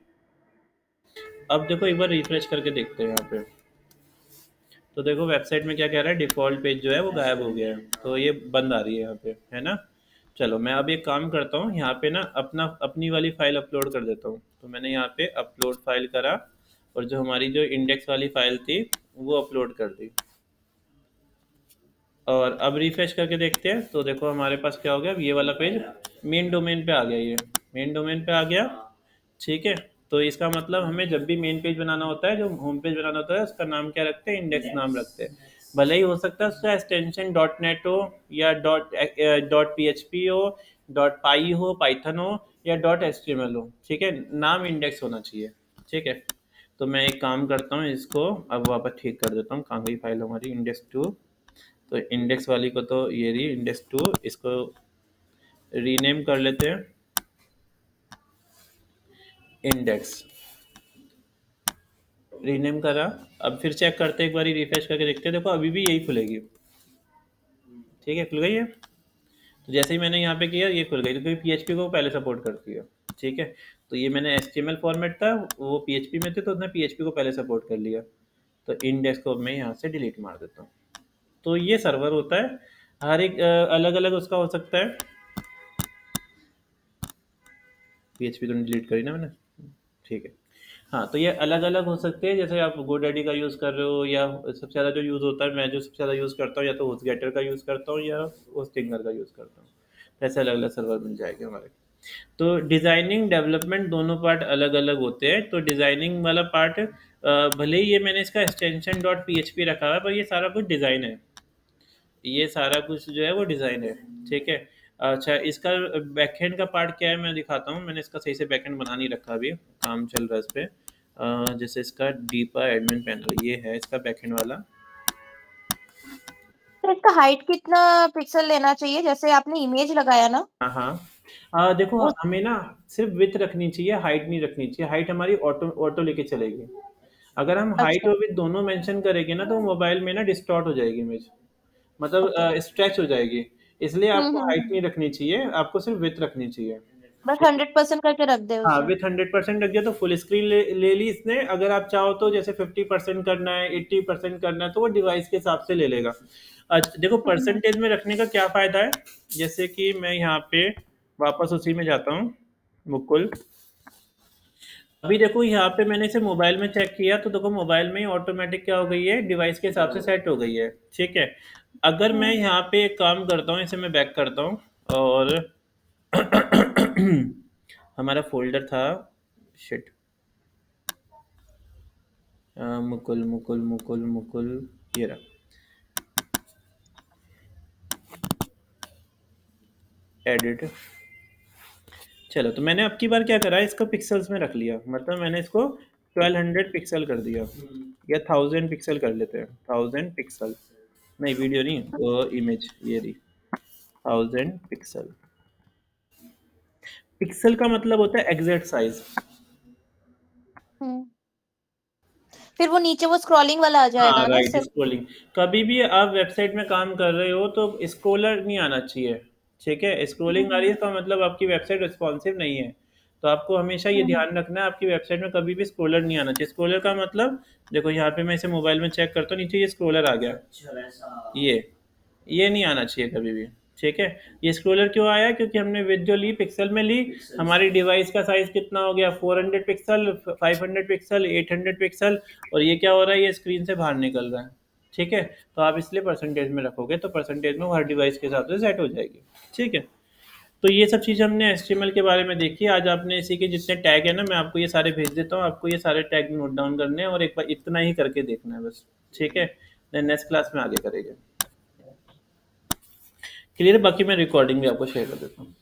अब देखो एक बार रिफ्रेश करके देखते हैं यहाँ पे। तो देखो वेबसाइट में क्या कह रहा है, डिफ़ॉल्ट पेज जो है वो गायब हो गया है, तो ये बंद आ रही है यहाँ पे, है ना। चलो मैं अब एक काम करता हूँ, यहाँ पे ना अपना अपनी वाली फ़ाइल अपलोड कर देता हूँ। तो मैंने यहाँ पे अपलोड फ़ाइल करा, और जो हमारी जो इंडेक्स वाली फ़ाइल थी वो अपलोड कर दी। और अब रिफ्रेश करके देखते हैं, तो देखो हमारे पास क्या हो गया, ये वाला पेज मेन डोमेन पे आ गया, ये मेन डोमेन पे आ गया, ठीक है। तो इसका मतलब हमें जब भी मेन पेज बनाना होता है, जो होम पेज बनाना होता है, उसका नाम क्या रखते हैं, इंडेक्स नाम रखते हैं। भले ही हो सकता है उसका एक्सटेंशन डॉट नेट हो, या डॉट पी एच पी हो, डॉट पाई हो, पाइथन हो, या dot H T M L हो, ठीक है, नाम इंडेक्स होना चाहिए, ठीक है। तो मैं एक काम करता हूँ, इसको अब वापस ठीक कर देता हूँ। कहाँ गई फाइल हमारी, इंडेक्स टू। तो इंडेक्स वाली को तो ये रही इंडेक्स टू, इसको रीनेम कर लेते हैं इंडेक्स, रीनेम करा। अब फिर चेक करते हैं, एक बार रिफ्रेश करके देखते हैं, देखो अभी भी यही खुलेगी, ठीक है, खुल गई है। तो जैसे ही मैंने यहाँ पे किया ये खुल गई, तो क्योंकि पीएचपी को पहले सपोर्ट करती है, ठीक है। तो ये मैंने एचटीएमएल फॉर्मेट था, वो पीएचपी में थे, तो उसने पीएचपी को पहले सपोर्ट कर लिया। तो इंडेक्स को मैं यहाँ से डिलीट मार देता हूँ। तो ये सर्वर होता है, हर एक अलग अलग उसका हो सकता है। पीएचपी तो डिलीट करी ना मैंने, ठीक है। हाँ, तो ये अलग-अलग हो सकते हैं, जैसे आप गोडैडी का यूज़ कर रहे हो, या सबसे ज़्यादा जो यूज़ होता है, मैं जो सबसे ज़्यादा यूज़ करता हूँ, या तो होस्टगेटर का यूज़ करता हूँ, या होस्टिंगर का यूज़ करता हूँ। ऐसे अलग-अलग सर्वर मिल जाएँगे हमारे। तो डिज़ाइनिंग, डेवलपमेंट दोनों पार्ट अलग-अलग होते हैं। तो डिज़ाइनिंग वाला पार्ट भले ही ये मैंने इसका एक्सटेंशन डॉट पीएचपी रखा हुआ है, पर ये सारा कुछ डिज़ाइन है। ये सारा कुछ जो है वो डिज़ाइन है, ठीक है। अच्छा, इसका बैकएंड का पार्ट क्या है मैं दिखाता हूँ। मैंने इसका सही से बैकएंड बना नहीं रखा, अभी काम चल रहा है इस पे। जैसे इसका डीपा एडमिन पैनल ये है इसका बैकएंड वाला। तो इसका हाइट कितना पिक्सल लेना चाहिए? जैसे आपने इमेज लगाया ना, हाँ, हाँ। देखो उस हमें ना सिर्फ विड्थ रखनी चाहिए, हाइट नहीं रखनी चाहिए। हाइट हमारी ऑटो ऑटो लेके चलेगी। अगर हम हाइट अच्छा, और विड्थ दोनों मेंशन करेंगे ना, तो मोबाइल में ना डिस्टॉर्ट हो जाएगी इमेज, मतलब ओके। स्ट्रेच हो जाएगी। इसलिए आपको हाइट हुँ। नहीं रखनी चाहिए, आपको सिर्फ विड्थ रखनी चाहिए। बस ठीक है। 100% करके रख दें हाँ, उसे। विथ 100% रख दिया तो फुल स्क्रीन ले ली इसने। अगर आप चाहो तो जैसे 50% करना है, 80% करना है, तो वो डिवाइस के हिसाब से ले लेगा। देखो हुँ। परसेंटेज में रखने का क्या फ़ायदा है, जैसे कि मैं यहाँ पे वापस उसी में जाता हूँ, मुकुल। अभी देखो यहाँ पे मैंने इसे मोबाइल में चेक किया, तो देखो मोबाइल में ही ऑटोमेटिक क्या हो गई है, डिवाइस के हिसाब से सेट हो गई है, ठीक है। अगर मैं हुँ। यहाँ पे एक काम करता हूँ, इसे मैं बैक करता हूँ, और हमारा फ़ोल्डर था, शिट, मुकुल मुकुल मुकुल मुकुल, ये रहा, एडिट। चलो, तो मैंने अब की बार क्या करा, इसको पिक्सल्स में रख लिया, मतलब मैंने इसको 1200 पिक्सल कर दिया, या 1000 पिक्सल कर लेते हैं, 1000 पिक्सल। नहीं, वीडियो नहीं, वो इमेज ये रही, 1000 पिक्सल। पिक्सल का मतलब होता है एग्जैक्ट साइज। हुँ। फिर वो नीचे वो स्क्रॉलिंग वाला आ हाँ, जाएगा ना राइट, सिर्फ? स्क्रोलिंग। कभी भी आप वेबसाइट में काम कर रहे हो तो स्क्रोलर नहीं आना चाहिए, ठीक है। स्क्रोलिंग आ रही है हुँ। तो मतलब आपकी वेबसाइट रिस्पॉन्सिव नहीं है। तो आपको हमेशा ये हुँ। ध्यान रखना है, आपकी वेबसाइट में कभी भी स्क्रोलर नहीं आना चाहिए। स्क्रोलर का मतलब, देखो यहाँ पे मैं इसे मोबाइल में चेक करता हूँ, नीचे ये स्क्रोलर आ गया, ये ये नहीं आना चाहिए कभी भी, ठीक है। ये स्क्रोलर क्यों आया, क्योंकि हमने विद जो ली पिक्सल में ली, हमारी डिवाइस का साइज कितना हो गया 400 पिक्सल, 500 पिक्सल, 800 पिक्सल, और ये क्या हो रहा है, ये स्क्रीन से बाहर निकल रहा है। ठीक है, तो आप इसलिए परसेंटेज में रखोगे तो परसेंटेज में हर डिवाइस के हिसाब से सेट हो जाएगी। ठीक है, तो ये सब चीज़ हमने HTML के बारे में देखी। आज आपने इसी के जितने टैग है ना, मैं आपको ये सारे भेज देता हूँ, आपको ये सारे टैग नोट डाउन करने हैं और एक बार इतना ही करके देखना है बस। ठीक है, देन नेक्स्ट क्लास में आगे करेंगे। क्लियर, बाकी मैं रिकॉर्डिंग भी आपको शेयर कर देता हूँ।